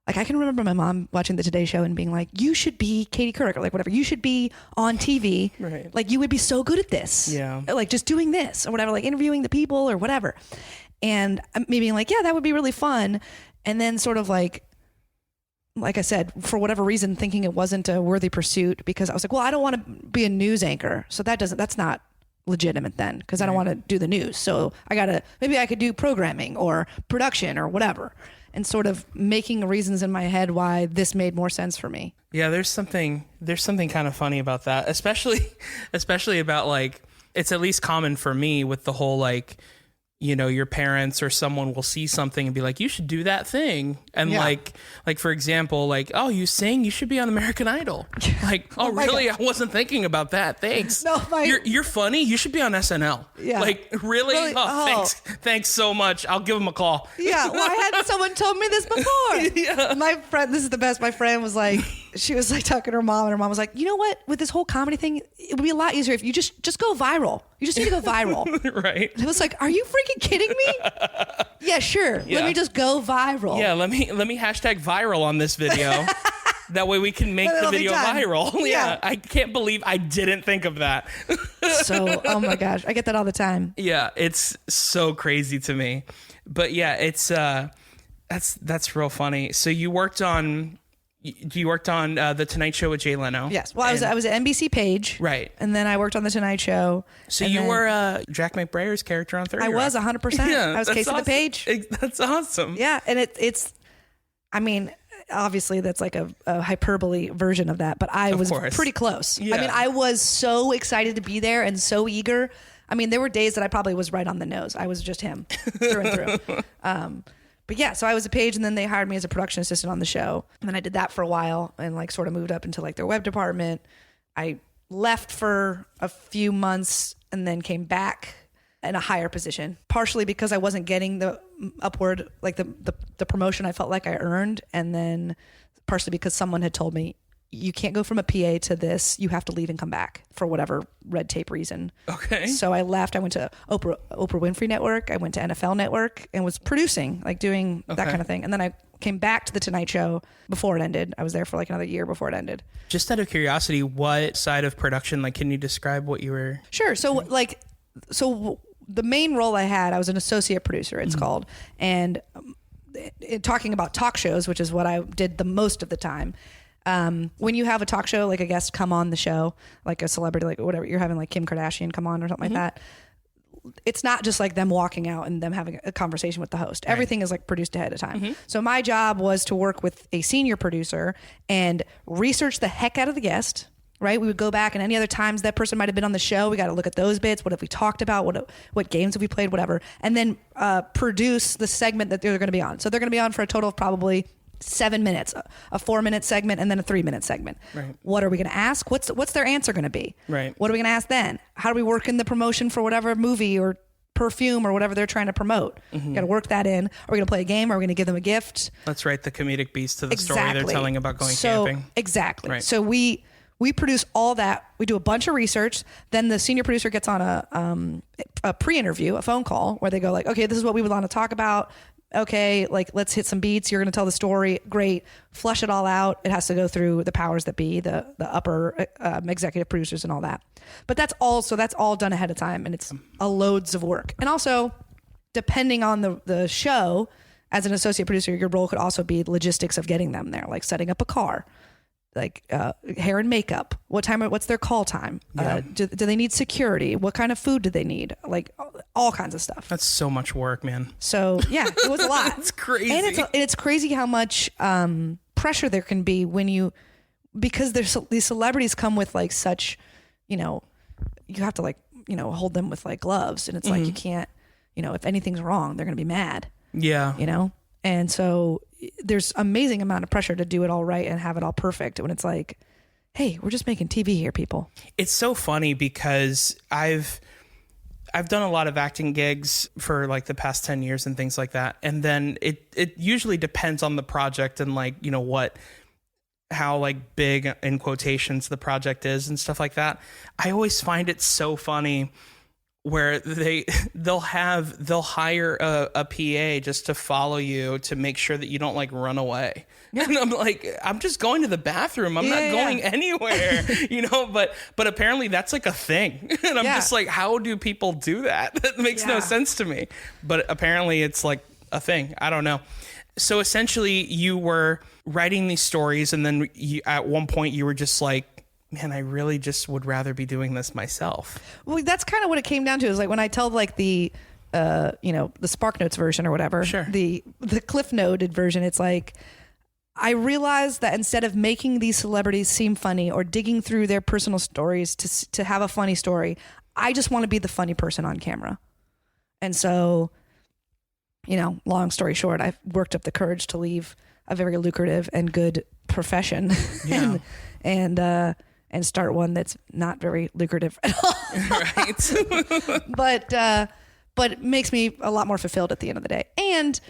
Speaker 3: like I can remember my mom watching the Today Show and being like, you should be Katie Couric or like whatever. You should be on TV.
Speaker 2: Right.
Speaker 3: Like you would be so good at this.
Speaker 2: Yeah.
Speaker 3: Like just doing this or whatever, like interviewing the people or whatever. And me being like, yeah, that would be really fun. And then sort of like I said, for whatever reason, thinking it wasn't a worthy pursuit because I was like, well, I don't want to be a news anchor. So that's not legitimate then because I don't want to do the news. So maybe I could do programming or production or whatever, and sort of making reasons in my head why this made more sense for me.
Speaker 2: Yeah, there's something kind of funny about that, especially about like, it's at least common for me with the whole like, you know, your parents or someone will see something and be like, you should do that thing. And like for example, like, oh, you sing, you should be on American Idol. Like, oh really? God. I wasn't thinking about that. Thanks. No, you're funny. You should be on SNL. Yeah. Like really? Oh, thanks so much. I'll give them a call.
Speaker 3: Yeah. Well, I had someone told me this before. Yeah. My friend, this is the best. My friend was like, she was like talking to her mom and her mom was like, you know what, with this whole comedy thing, it would be a lot easier if you just go viral. You just need to go viral.
Speaker 2: Right.
Speaker 3: And I was like, are you freaking kidding me? Yeah, sure. Yeah. Let me just go viral.
Speaker 2: Yeah, let me hashtag viral on this video. That way we can make the video viral. Yeah. I can't believe I didn't think of that.
Speaker 3: So, oh my gosh, I get that all the time.
Speaker 2: Yeah, it's so crazy to me. But yeah, it's that's real funny. So you worked on The Tonight Show with Jay Leno.
Speaker 3: Yes. Well, I was at NBC Page.
Speaker 2: Right.
Speaker 3: And then I worked on The Tonight Show.
Speaker 2: So you were Jack McBrayer's character on 30
Speaker 3: I was 100%. Yeah, I was Kaycee the Page.
Speaker 2: That's awesome.
Speaker 3: Yeah. And it's, I mean, obviously that's like a hyperbole version of that, but I was pretty close. Yeah. I mean, I was so excited to be there and so eager. I mean, there were days that I probably was right on the nose. I was just him through and through. But yeah, so I was a page and then they hired me as a production assistant on the show. And then I did that for a while and like sort of moved up into like their web department. I left for a few months and then came back in a higher position, partially because I wasn't getting the upward, like the promotion I felt like I earned. And then partially because someone had told me, you can't go from a PA to this. You have to leave and come back for whatever red tape reason.
Speaker 2: Okay.
Speaker 3: So I left. I went to Oprah Winfrey Network. I went to NFL Network and was producing, like doing that kind of thing. And then I came back to The Tonight Show before it ended. I was there for like another year before it ended.
Speaker 2: Just out of curiosity, what side of production, like, can you describe what you were?
Speaker 3: Sure. So the main role I had, I was an associate producer, it's called. And talking about talk shows, which is what I did the most of the time. When you have a talk show, like a guest come on the show, like a celebrity, like whatever, you're having like Kim Kardashian come on or something like that. It's not just like them walking out and them having a conversation with the host. Right. Everything is like produced ahead of time. So my job was to work with a senior producer and research the heck out of the guest. Right. We would go back and any other times that person might've been on the show. We got to look at those bits. What have we talked about? What games have we played? Whatever. And then, produce the segment that they're going to be on. So they're going to be on for a total of probably 7 minutes, a 4-minute segment, and then a 3-minute segment. Right. What are we going to ask? What's their answer going to be?
Speaker 2: Right.
Speaker 3: What are we going to ask then? How do we work in the promotion for whatever movie or perfume or whatever they're trying to promote? Got to work that in. Are we going to play a game? Are we going to give them a gift?
Speaker 2: Let's write the comedic beats to the story they're telling about going camping.
Speaker 3: Exactly.
Speaker 2: Right.
Speaker 3: So we produce all that. We do a bunch of research. Then the senior producer gets on a pre-interview, a phone call where they go like, okay, this is what we would want to talk about. Okay, like let's hit some beats. You're going to tell the story. Great. Flush it all out. It has to go through the powers that be, the upper executive producers and all that. But that's all done ahead of time, and it's loads of work. And also, depending on the show, as an associate producer, your role could also be logistics of getting them there, like setting up a car, hair and makeup? What's their call time? Do they need security? What kind of food do they need? Like all kinds of stuff.
Speaker 2: That's so much work, man.
Speaker 3: So yeah, it was a lot.
Speaker 2: It's crazy.
Speaker 3: And it's crazy how much pressure there can be because these celebrities come with like such, you have to like, hold them with like gloves, and it's like, you can't, if anything's wrong, they're going to be mad.
Speaker 2: Yeah.
Speaker 3: And so there's amazing amount of pressure to do it all right and have it all perfect when it's like, hey, we're just making TV here, people.
Speaker 2: It's so funny because I've done a lot of acting gigs for like the past 10 years and things like that. And then it usually depends on the project and like, how like big in quotations the project is and stuff like that. I always find it so funny where they'll hire a PA just to follow you to make sure that you don't like run away. Yeah. And I'm like, I'm just going to the bathroom. I'm not going anywhere, but apparently that's like a thing. And I'm just like, how do people do that? That makes no sense to me. But apparently it's like a thing. I don't know. So essentially you were writing these stories, and then at one point you were just like, man, I really just would rather be doing this myself. Well,
Speaker 3: that's kind of what it came down to, is like when I tell like the Spark Notes version or whatever,
Speaker 2: sure,
Speaker 3: the Cliff Noted version, it's like, I realized that instead of making these celebrities seem funny or digging through their personal stories to have a funny story, I just want to be the funny person on camera. And so, long story short, I've worked up the courage to leave a very lucrative and good profession and start one that's not very lucrative at all.
Speaker 2: Right.
Speaker 3: but it makes me a lot more fulfilled at the end of the day. And,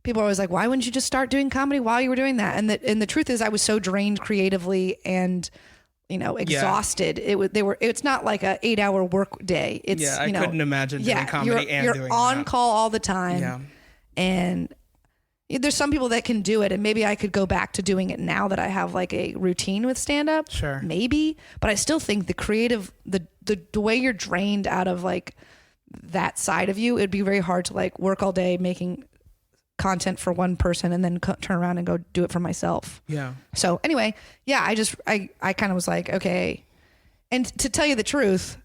Speaker 3: people are always like, why wouldn't you just start doing comedy while you were doing that? And the truth is, I was so drained creatively and, exhausted. It's not like a 8-hour work day. It's,
Speaker 2: I couldn't imagine doing comedy and doing
Speaker 3: you're on
Speaker 2: that.
Speaker 3: Call all the time.
Speaker 2: Yeah.
Speaker 3: And there's some people that can do it, and maybe I could go back to doing it now that I have like a routine with stand-up.
Speaker 2: Sure.
Speaker 3: Maybe. But I still think the creative, the way you're drained out of like that side of you, it'd be very hard to like work all day making content for one person and then turn around and go do it for myself.
Speaker 2: Yeah.
Speaker 3: So anyway, I kind of was like, okay. And to tell you the truth,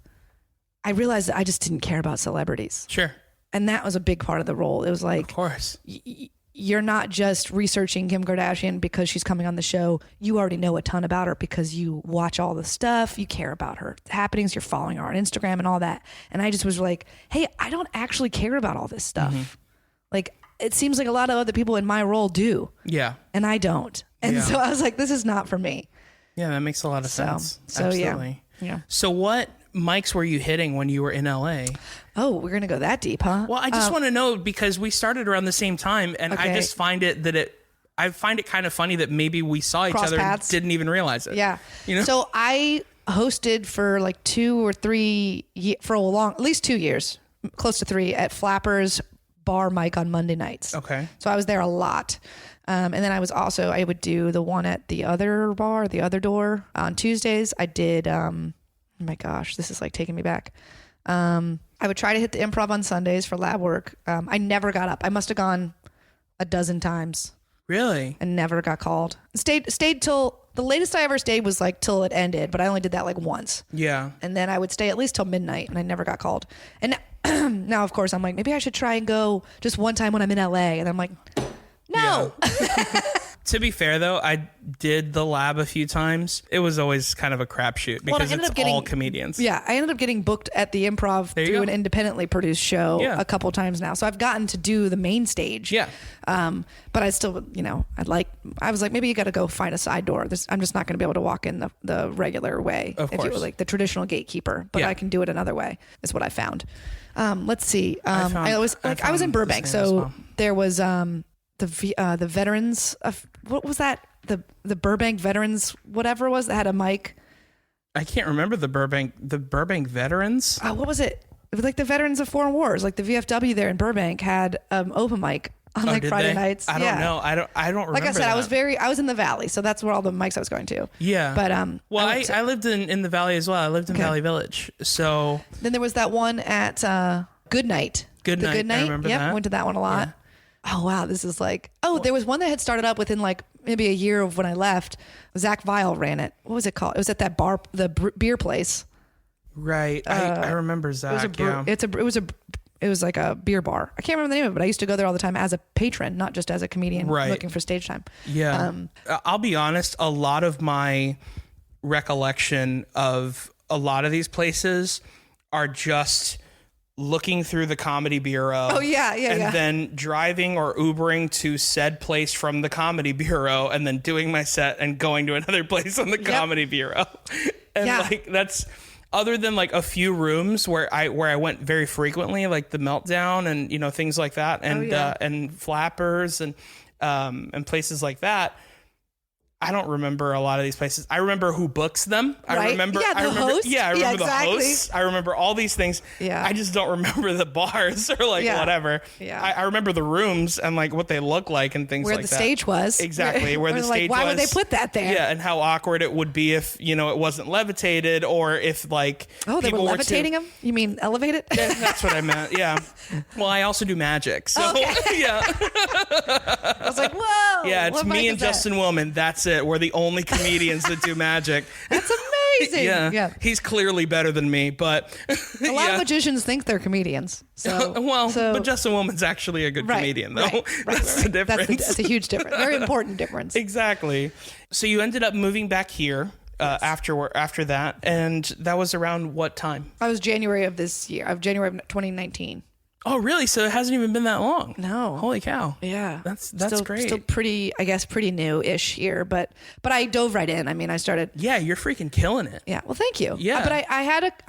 Speaker 3: I realized that I just didn't care about celebrities.
Speaker 2: Sure.
Speaker 3: And that was a big part of the role. It was like,
Speaker 2: of course,
Speaker 3: you're not just researching Kim Kardashian because she's coming on the show. You already know a ton about her because you watch all the stuff. You care about her happenings. You're following her on Instagram and all that. And I just was like, hey, I don't actually care about all this stuff. Mm-hmm. Like, it seems like a lot of other people in my role do.
Speaker 2: Yeah.
Speaker 3: And I don't. And so I was like, this is not for me.
Speaker 2: Yeah, that makes a lot of sense.
Speaker 3: So
Speaker 2: absolutely.
Speaker 3: Yeah.
Speaker 2: So what mics were you hitting when you were in LA?
Speaker 3: Oh, we're going to go that deep, huh?
Speaker 2: Well, I just want to know, because we started around the same time, and I just find it kind of funny that maybe we saw each other and didn't even realize it.
Speaker 3: Yeah. So I hosted for like at least 2 years, close to 3, at Flappers Bar Mic on Monday nights.
Speaker 2: Okay.
Speaker 3: So I was there a lot. And then I would do the one at the other bar, the other door on Tuesdays. I did, oh my gosh, this is like taking me back. I would try to hit the Improv on Sundays for lab work. I never got up. I must have gone a dozen times.
Speaker 2: Really?
Speaker 3: And never got called. Stayed till the latest I ever stayed was like till it ended, but I only did that like once.
Speaker 2: Yeah.
Speaker 3: And then I would stay at least till midnight, and I never got called. And now, of course, I'm like, maybe I should try and go just one time when I'm in LA. And I'm like, no.
Speaker 2: Yeah. To be fair, though, I did the lab a few times. It was always kind of a crapshoot because it's all comedians.
Speaker 3: Yeah, I ended up getting booked at the Improv through an independently produced show a couple times now. So I've gotten to do the main stage.
Speaker 2: Yeah.
Speaker 3: But I still, I was like, maybe you got to go find a side door. I'm just not going to be able to walk in the regular way.
Speaker 2: Of course.
Speaker 3: If you were like the traditional gatekeeper, but I can do it another way, is what I found. Let's see. I was in Burbank, so there was the veterans of, what was that? The Burbank veterans, whatever it was, that had a mic.
Speaker 2: I can't remember the Burbank veterans.
Speaker 3: What was it? It was like the veterans of foreign wars, like the VFW there in Burbank had open mic on Friday nights.
Speaker 2: I don't know. I don't remember.
Speaker 3: Like I said, that. I was in the Valley, so that's where all the mics I was going to.
Speaker 2: Yeah.
Speaker 3: But
Speaker 2: I lived in the Valley as well. I lived in Valley Village. So
Speaker 3: then there was that one at Good Night.
Speaker 2: Good Night. I remember that.
Speaker 3: Went to that one a lot. oh wow, this is like, there was one that had started up within like maybe a year of when I left. Zach Vile ran it. What was it called? It was at that bar, the beer place.
Speaker 2: Right. I remember Zach.
Speaker 3: It was like a beer bar. I can't remember the name of it, but I used to go there all the time as a patron, not just as a comedian looking for stage time.
Speaker 2: Yeah. I'll be honest, a lot of my recollection of a lot of these places are just looking through the Comedy Bureau.
Speaker 3: Oh, yeah.
Speaker 2: And then driving or Ubering to said place from the Comedy Bureau and then doing my set and going to another place on the Comedy Bureau. And like that's... Other than like a few rooms where I went very frequently, like the Meltdown and, you know, things like that, and Flappers and places like that. I don't remember a lot of these places. I remember who books them. I remember
Speaker 3: the host.
Speaker 2: Yeah, I remember the hosts. I remember all these things.
Speaker 3: Yeah.
Speaker 2: I just don't remember the bars or like whatever.
Speaker 3: Yeah.
Speaker 2: I remember the rooms and like what they look like and things
Speaker 3: where
Speaker 2: like that.
Speaker 3: Where the stage was.
Speaker 2: Exactly. Where the stage was.
Speaker 3: Why would they put that there?
Speaker 2: Yeah, and how awkward it would be if, you know, it wasn't levitated or if like
Speaker 3: they were levitating them? You mean elevated?
Speaker 2: Yeah, that's what I meant. Yeah. Well, I also do magic. So yeah.
Speaker 3: I was like, whoa.
Speaker 2: Yeah, it's me and Justin Willman. That's it. We're the only comedians that do magic.
Speaker 3: That's amazing.
Speaker 2: Yeah. He's clearly better than me, but
Speaker 3: a lot of magicians think they're comedians. So
Speaker 2: but Justin Willman's actually a good comedian, though.
Speaker 3: Right.
Speaker 2: That's the difference.
Speaker 3: That's a huge difference. Very important difference.
Speaker 2: Exactly. So you ended up moving back here after that, and that was around what time?
Speaker 3: I was January of this year. January of 2019.
Speaker 2: Oh, really? So it hasn't even been that long.
Speaker 3: No.
Speaker 2: Holy cow.
Speaker 3: Yeah.
Speaker 2: That's
Speaker 3: still,
Speaker 2: great.
Speaker 3: Still pretty, I guess, pretty new-ish here, but I dove right in. I mean, I started.
Speaker 2: Yeah, you're freaking killing it.
Speaker 3: Yeah. Well, thank you.
Speaker 2: Yeah.
Speaker 3: But I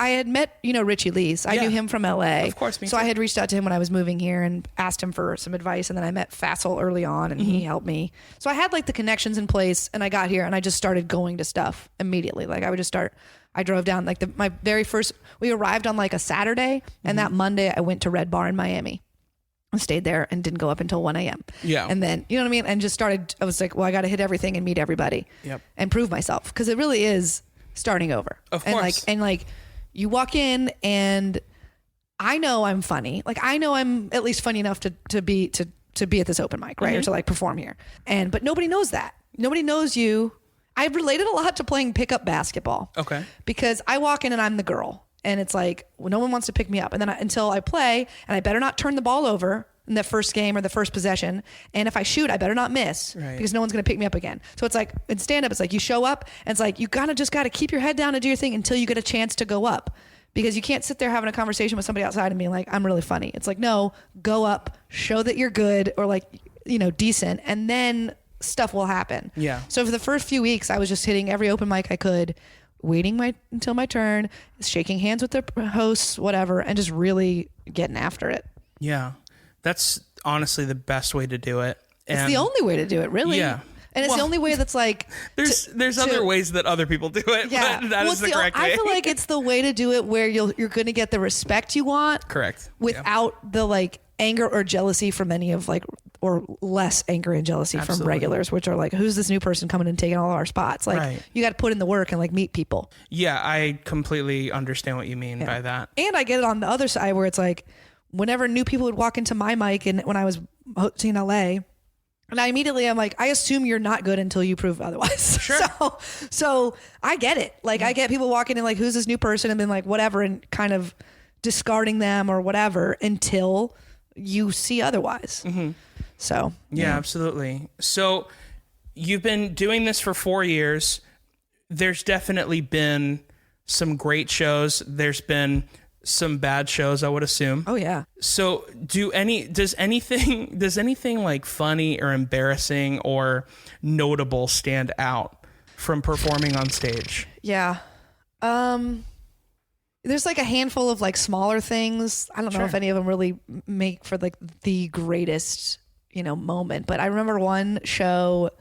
Speaker 3: had met, Richie Lees. I knew him from LA.
Speaker 2: Of course, me
Speaker 3: So
Speaker 2: too.
Speaker 3: I had reached out to him when I was moving here and asked him for some advice, and then I met Fassel early on, and he helped me. So I had like the connections in place, and I got here, and I just started going to stuff immediately. Like I would just start. I drove down like my very first. We arrived on like a Saturday, and that Monday I went to Red Bar in Miami. I stayed there and didn't go up until 1 a.m.
Speaker 2: Yeah.
Speaker 3: And then, you know what I mean? And just started, I was like, well, I got to hit everything and meet everybody.
Speaker 2: Yep.
Speaker 3: And prove myself. Because it really is starting over.
Speaker 2: Of course.
Speaker 3: And like you walk in and I know I'm funny. Like I know I'm at least funny enough to be at this open mic, right? Or to like perform here. But nobody knows that. Nobody knows you. I've related a lot to playing pickup basketball.
Speaker 2: Okay.
Speaker 3: Because I walk in and I'm the girl. And it's like, well, no one wants to pick me up. And then until I play, and I better not turn the ball over in the first game or the first possession. And if I shoot, I better not miss because no one's going to pick me up again. So it's like in stand up, it's like you show up and it's like, you just got to keep your head down and do your thing until you get a chance to go up, because you can't sit there having a conversation with somebody outside and being like, I'm really funny. It's like, no, go up, show that you're good or like, decent. And then stuff will happen.
Speaker 2: Yeah.
Speaker 3: So for the first few weeks, I was just hitting every open mic I could, waiting until my turn, shaking hands with the hosts, whatever, and just really getting after it.
Speaker 2: Yeah. That's honestly the best way to do it. And
Speaker 3: it's the only way to do it, really.
Speaker 2: Yeah.
Speaker 3: And it's the only way that's like...
Speaker 2: There's other ways that other people do it,
Speaker 3: yeah.
Speaker 2: but that is the correct way.
Speaker 3: I feel like it's the way to do it where you're going to get the respect you want.
Speaker 2: Correct.
Speaker 3: Without the like anger or jealousy from any of like, or less anger and jealousy from regulars, which are like, who's this new person coming and taking all our spots? Like you got to put in the work and like meet people.
Speaker 2: Yeah, I completely understand what you mean by that.
Speaker 3: And I get it on the other side where it's like, whenever new people would walk into my mic and when I was hosting in LA, and I'm like, I assume you're not good until you prove otherwise.
Speaker 2: Sure.
Speaker 3: So I get it. Like I get people walking in like, who's this new person? And then like, whatever, and kind of discarding them or whatever until you see otherwise. Mm-hmm. So.
Speaker 2: Yeah, absolutely. So you've been doing this for 4 years. There's definitely been some great shows. There's been some bad shows, I would assume.
Speaker 3: Oh yeah.
Speaker 2: So does anything like funny or embarrassing or notable stand out from performing on stage?
Speaker 3: Yeah. There's like a handful of like smaller things. I don't know if any of them really make for like the greatest, moment, but I remember one show.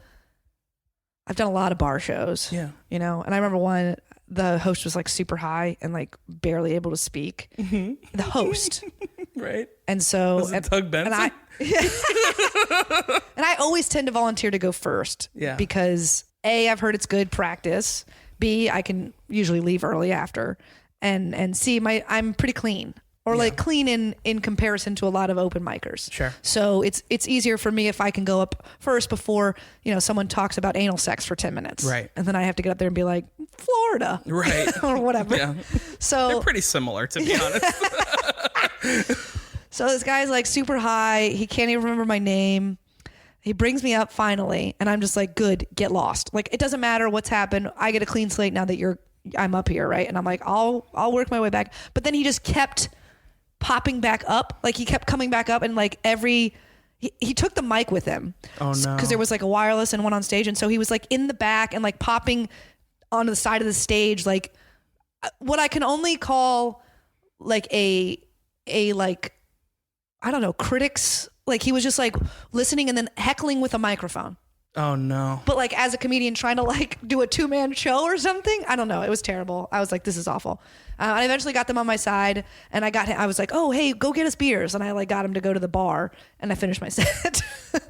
Speaker 3: I've done a lot of bar shows.
Speaker 2: Yeah.
Speaker 3: And I remember one, the host was like super high and like barely able to speak. Mm-hmm. The host.
Speaker 2: Right.
Speaker 3: And so
Speaker 2: was it Doug Benson?
Speaker 3: And I always tend to volunteer to go first.
Speaker 2: Yeah.
Speaker 3: Because A, I've heard it's good practice. B, I can usually leave early after. And C, I'm pretty clean. or like clean in comparison to a lot of open micers.
Speaker 2: Sure.
Speaker 3: So it's easier for me if I can go up first before, someone talks about anal sex for 10 minutes.
Speaker 2: Right.
Speaker 3: And then I have to get up there and be like, Florida.
Speaker 2: Right.
Speaker 3: or whatever.
Speaker 2: Yeah.
Speaker 3: So
Speaker 2: they're pretty similar, to be honest.
Speaker 3: So this guy's like super high. He can't even remember my name. He brings me up finally. And I'm just like, good, get lost. Like, it doesn't matter what's happened. I get a clean slate now that I'm up here. Right. And I'm like, I'll work my way back. But then he just kept popping back up. Like he kept coming back up and like he took the mic with him.
Speaker 2: Oh no.
Speaker 3: Because there was like a wireless and one on stage. And so he was like in the back and like popping onto the side of the stage. Like what I can only call like a like, I don't know, critics. Like he was just like listening and then heckling with a microphone.
Speaker 2: Oh no.
Speaker 3: But like as a comedian trying to like do a 2-man show or something. I don't know. It was terrible. I was like, this is awful. I eventually got them on my side and I was like, oh, hey, go get us beers. And I like got him to go to the bar and I finished my set.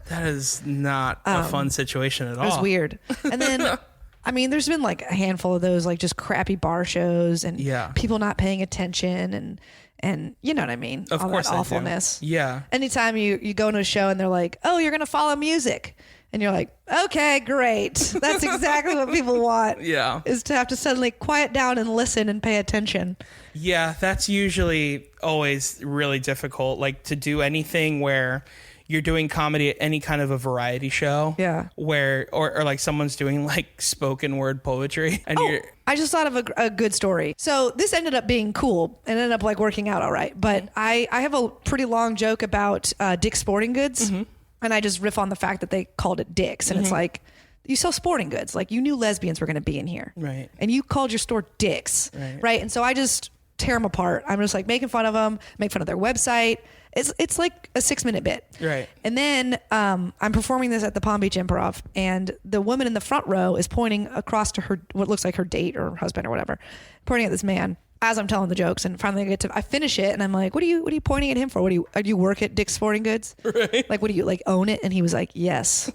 Speaker 2: That is not a fun situation at all.
Speaker 3: It was weird. And then, I mean, there's been like a handful of those like just crappy bar shows and people not paying attention and you know what I mean?
Speaker 2: Of
Speaker 3: all
Speaker 2: course
Speaker 3: that awfulness.
Speaker 2: Yeah.
Speaker 3: Anytime you go to a show and they're like, oh, you're going to follow music. And you're like, okay, great. That's exactly what people want.
Speaker 2: Yeah.
Speaker 3: Is to have to suddenly quiet down and listen and pay attention.
Speaker 2: Yeah, that's usually always really difficult. Like to do anything where you're doing comedy at any kind of a variety show.
Speaker 3: Yeah.
Speaker 2: Where, or like someone's doing like spoken word poetry. And
Speaker 3: I just thought of a good story. So this ended up being cool and ended up like working out all right. But I have a pretty long joke about Dick's Sporting Goods. Mm-hmm. And I just riff on the fact that they called it Dick's. And it's like, you sell sporting goods. Like you knew lesbians were going to be in here.
Speaker 2: Right.
Speaker 3: And you called your store Dick's. Right. And so I just tear them apart. I'm just like making fun of them, make fun of their website. It's like a 6-minute bit.
Speaker 2: Right.
Speaker 3: And then I'm performing this at the Palm Beach Improv. And the woman in the front row is pointing across to her, what looks like her date or husband or whatever, pointing at this man as I'm telling the jokes. And finally I finish it and I'm like, what are you pointing at him for? Do you work at Dick's Sporting Goods?
Speaker 2: Right.
Speaker 3: Like, what do you like own it? And he was like, yes.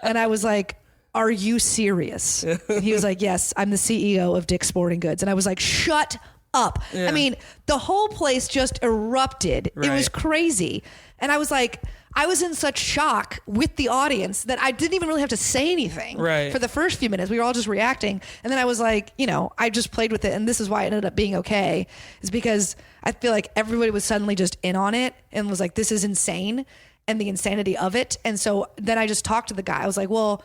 Speaker 3: And I was like, are you serious? And he was like, yes, I'm the CEO of Dick's Sporting Goods. And I was like, shut up. Yeah. I mean, the whole place just erupted. Right. It was crazy. And I was like, I was in such shock with the audience that I didn't even really have to say anything for the first few minutes. We were all just reacting. And then I was like, I just played with it. And this is why it ended up being okay, is because I feel like everybody was suddenly just in on it and was like, this is insane, and the insanity of it. And so then I just talked to the guy. I was like, well,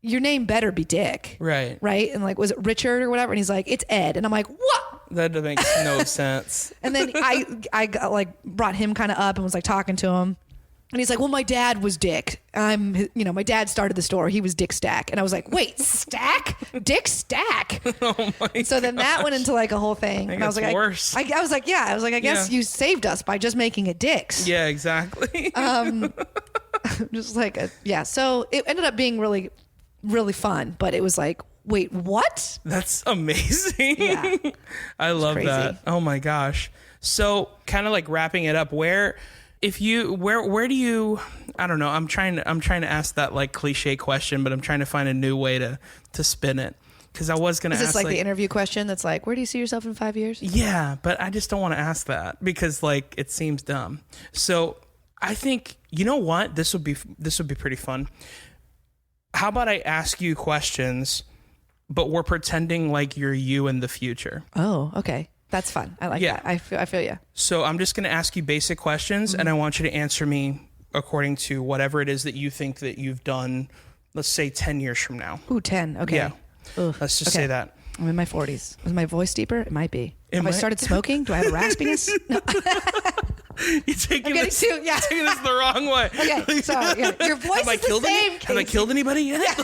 Speaker 3: your name better be Dick. Right. Right. And like, was it Richard or whatever? And he's like, it's Ed. And I'm like, what?
Speaker 2: That makes no sense.
Speaker 3: And then I got, like brought him kind of up and was like talking to him. And he's like, well, my dad was Dick. My dad started the store. He was Dick Stack. And I was like, wait, Stack? Dick Stack? Oh my So then that went into like a whole thing.
Speaker 2: And I was like, worse.
Speaker 3: I was like, yeah. I was like, I guess you saved us by just making it Dick's.
Speaker 2: Yeah, exactly.
Speaker 3: Just like, So it ended up being really, really fun. But it was like, wait, what?
Speaker 2: That's amazing.
Speaker 3: Yeah.
Speaker 2: I love that. Oh my gosh. So kind of like wrapping it up, where do you, I don't know, I'm trying to ask that like cliche question, but I'm trying to find a new way to spin it. Cause I was going to ask.
Speaker 3: Is this like the interview question that's like, where do you see yourself in 5 years?
Speaker 2: Yeah, but I just don't want to ask that because like it seems dumb. So I think, you know what? This would be pretty fun. How about I ask you questions, but we're pretending like you're you in the future.
Speaker 3: Oh, okay. That's fun. I like that. I feel you.
Speaker 2: So I'm just going to ask you basic questions, and I want you to answer me according to whatever it is that you think that you've done, let's say 10 years from now.
Speaker 3: Ooh, 10. Okay.
Speaker 2: Yeah.
Speaker 3: Ugh.
Speaker 2: Let's just say that.
Speaker 3: I'm in my 40s. Is my voice deeper? It might be. Have I started smoking? Do I have a raspiness? No.
Speaker 2: You're taking this the wrong way.
Speaker 3: Okay, sorry. Yeah. Your voice is the same, Kaycee.
Speaker 2: Have I killed anybody yet?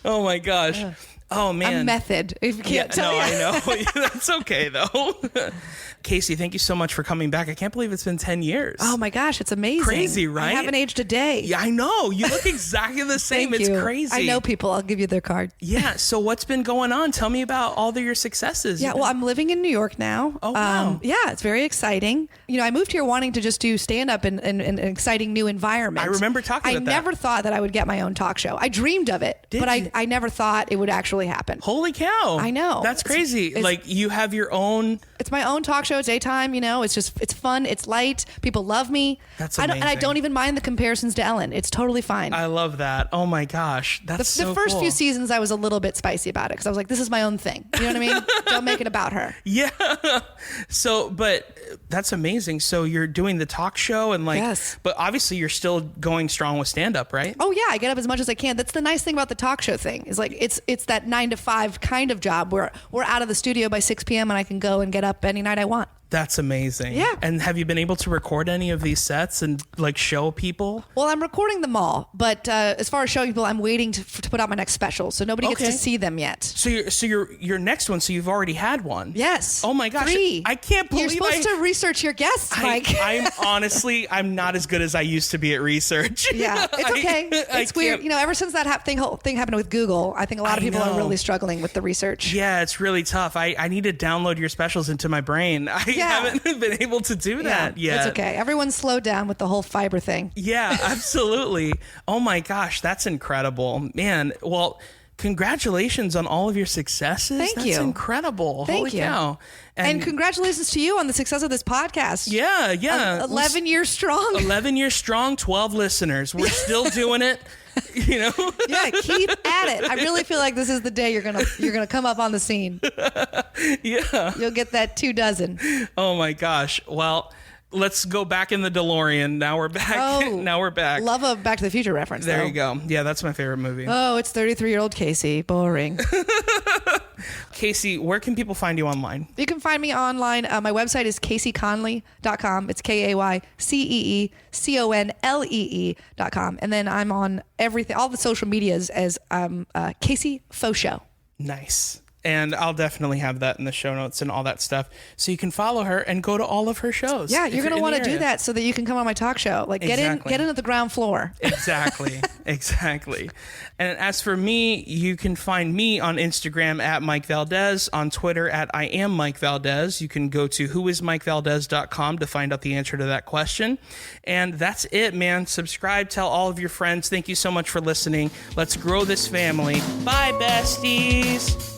Speaker 2: Oh my gosh. Oh man.
Speaker 3: I'm method. If you can't tell
Speaker 2: I know. That's okay though. Kaycee, thank you so much for coming back. I can't believe it's been 10 years.
Speaker 3: Oh my gosh, it's amazing.
Speaker 2: Crazy, right?
Speaker 3: I haven't aged a day.
Speaker 2: Yeah, I know. You look exactly the same. It's crazy.
Speaker 3: I know people. I'll give you their card.
Speaker 2: Yeah. So what's been going on? Tell me about all of your successes.
Speaker 3: Yeah. Well, I'm living in New York now.
Speaker 2: Oh, wow.
Speaker 3: Yeah, it's very exciting. I moved here wanting to just do stand-up in an exciting new environment.
Speaker 2: I remember talking about that.
Speaker 3: I never thought that I would get my own talk show. I dreamed of it, but I never thought it would actually naturally happen.
Speaker 2: Holy cow.
Speaker 3: I know.
Speaker 2: That's crazy. Like you have your own.
Speaker 3: It's my own talk show. It's daytime, it's fun. It's light. People love me.
Speaker 2: That's amazing.
Speaker 3: And I don't even mind the comparisons to Ellen. It's totally fine.
Speaker 2: I love that. Oh my gosh. That's
Speaker 3: the first few seasons I was a little bit spicy about it because I was like, this is my own thing. You know what I mean? Don't make it about her.
Speaker 2: Yeah. So, but that's amazing. So you're doing the talk show and
Speaker 3: yes.
Speaker 2: But obviously you're still going strong with stand up, right?
Speaker 3: Oh yeah. I get up as much as I can. That's the nice thing about the talk show thing is like, it's that 9 to 5 kind of job where we're out of the studio by 6 p.m. and I can go and get up any night I want.
Speaker 2: That's amazing.
Speaker 3: Yeah.
Speaker 2: And have you been able to record any of these sets and like show people?
Speaker 3: Well, I'm recording them all, but as far as showing people, I'm waiting to put out my next special, so nobody gets to see them yet.
Speaker 2: So your next one. So you've already had one.
Speaker 3: Yes.
Speaker 2: Oh my gosh.
Speaker 3: 3.
Speaker 2: I can't believe
Speaker 3: you're supposed to research your guests, Mike.
Speaker 2: I'm not as good as I used to be at research.
Speaker 3: Yeah, it's okay. It's weird. Ever since that whole thing happened with Google, I think a lot of people are really struggling with the research.
Speaker 2: Yeah, it's really tough. I need to download your specials into my brain. I haven't been able to do that yet.
Speaker 3: It's okay. Everyone's slowed down with the whole fiber thing.
Speaker 2: Yeah, absolutely. Oh my gosh, that's incredible. Man, well, congratulations on all of your successes.
Speaker 3: Thank you.
Speaker 2: That's incredible.
Speaker 3: Thank
Speaker 2: Holy
Speaker 3: you.
Speaker 2: cow.
Speaker 3: And congratulations to you on the success of this podcast.
Speaker 2: Yeah.
Speaker 3: 11 years strong.
Speaker 2: 11 years strong, 12 listeners. We're still doing it. Yeah,
Speaker 3: keep at it. I really feel like this is the day you're gonna come up on the scene.
Speaker 2: Yeah.
Speaker 3: You'll get that 24.
Speaker 2: Oh my gosh. Well, let's go back in the DeLorean. Now we're back.
Speaker 3: Oh,
Speaker 2: now we're back.
Speaker 3: Love a Back to the Future reference.
Speaker 2: There
Speaker 3: though.
Speaker 2: you go. Yeah, that's my favorite movie.
Speaker 3: Oh, it's 33-year-old Kaycee. Boring.
Speaker 2: Kaycee, where can people find you online?
Speaker 3: You can find me online. My website is KayceeConlee.com. It's KayceeConlee.com. And then I'm on everything, all the social medias as Kaycee Faux Show.
Speaker 2: Nice. And I'll definitely have that in the show notes and all that stuff. So you can follow her and go to all of her shows.
Speaker 3: Yeah, you're going to want to do that so that you can come on my talk show. Like get in at the ground floor.
Speaker 2: Exactly. And as for me, you can find me on Instagram at Mike Valdes, on Twitter at I am Mike Valdes. You can go to whoismikevaldes.com to find out the answer to that question. And that's it, man. Subscribe, tell all of your friends. Thank you so much for listening. Let's grow this family. Bye, besties.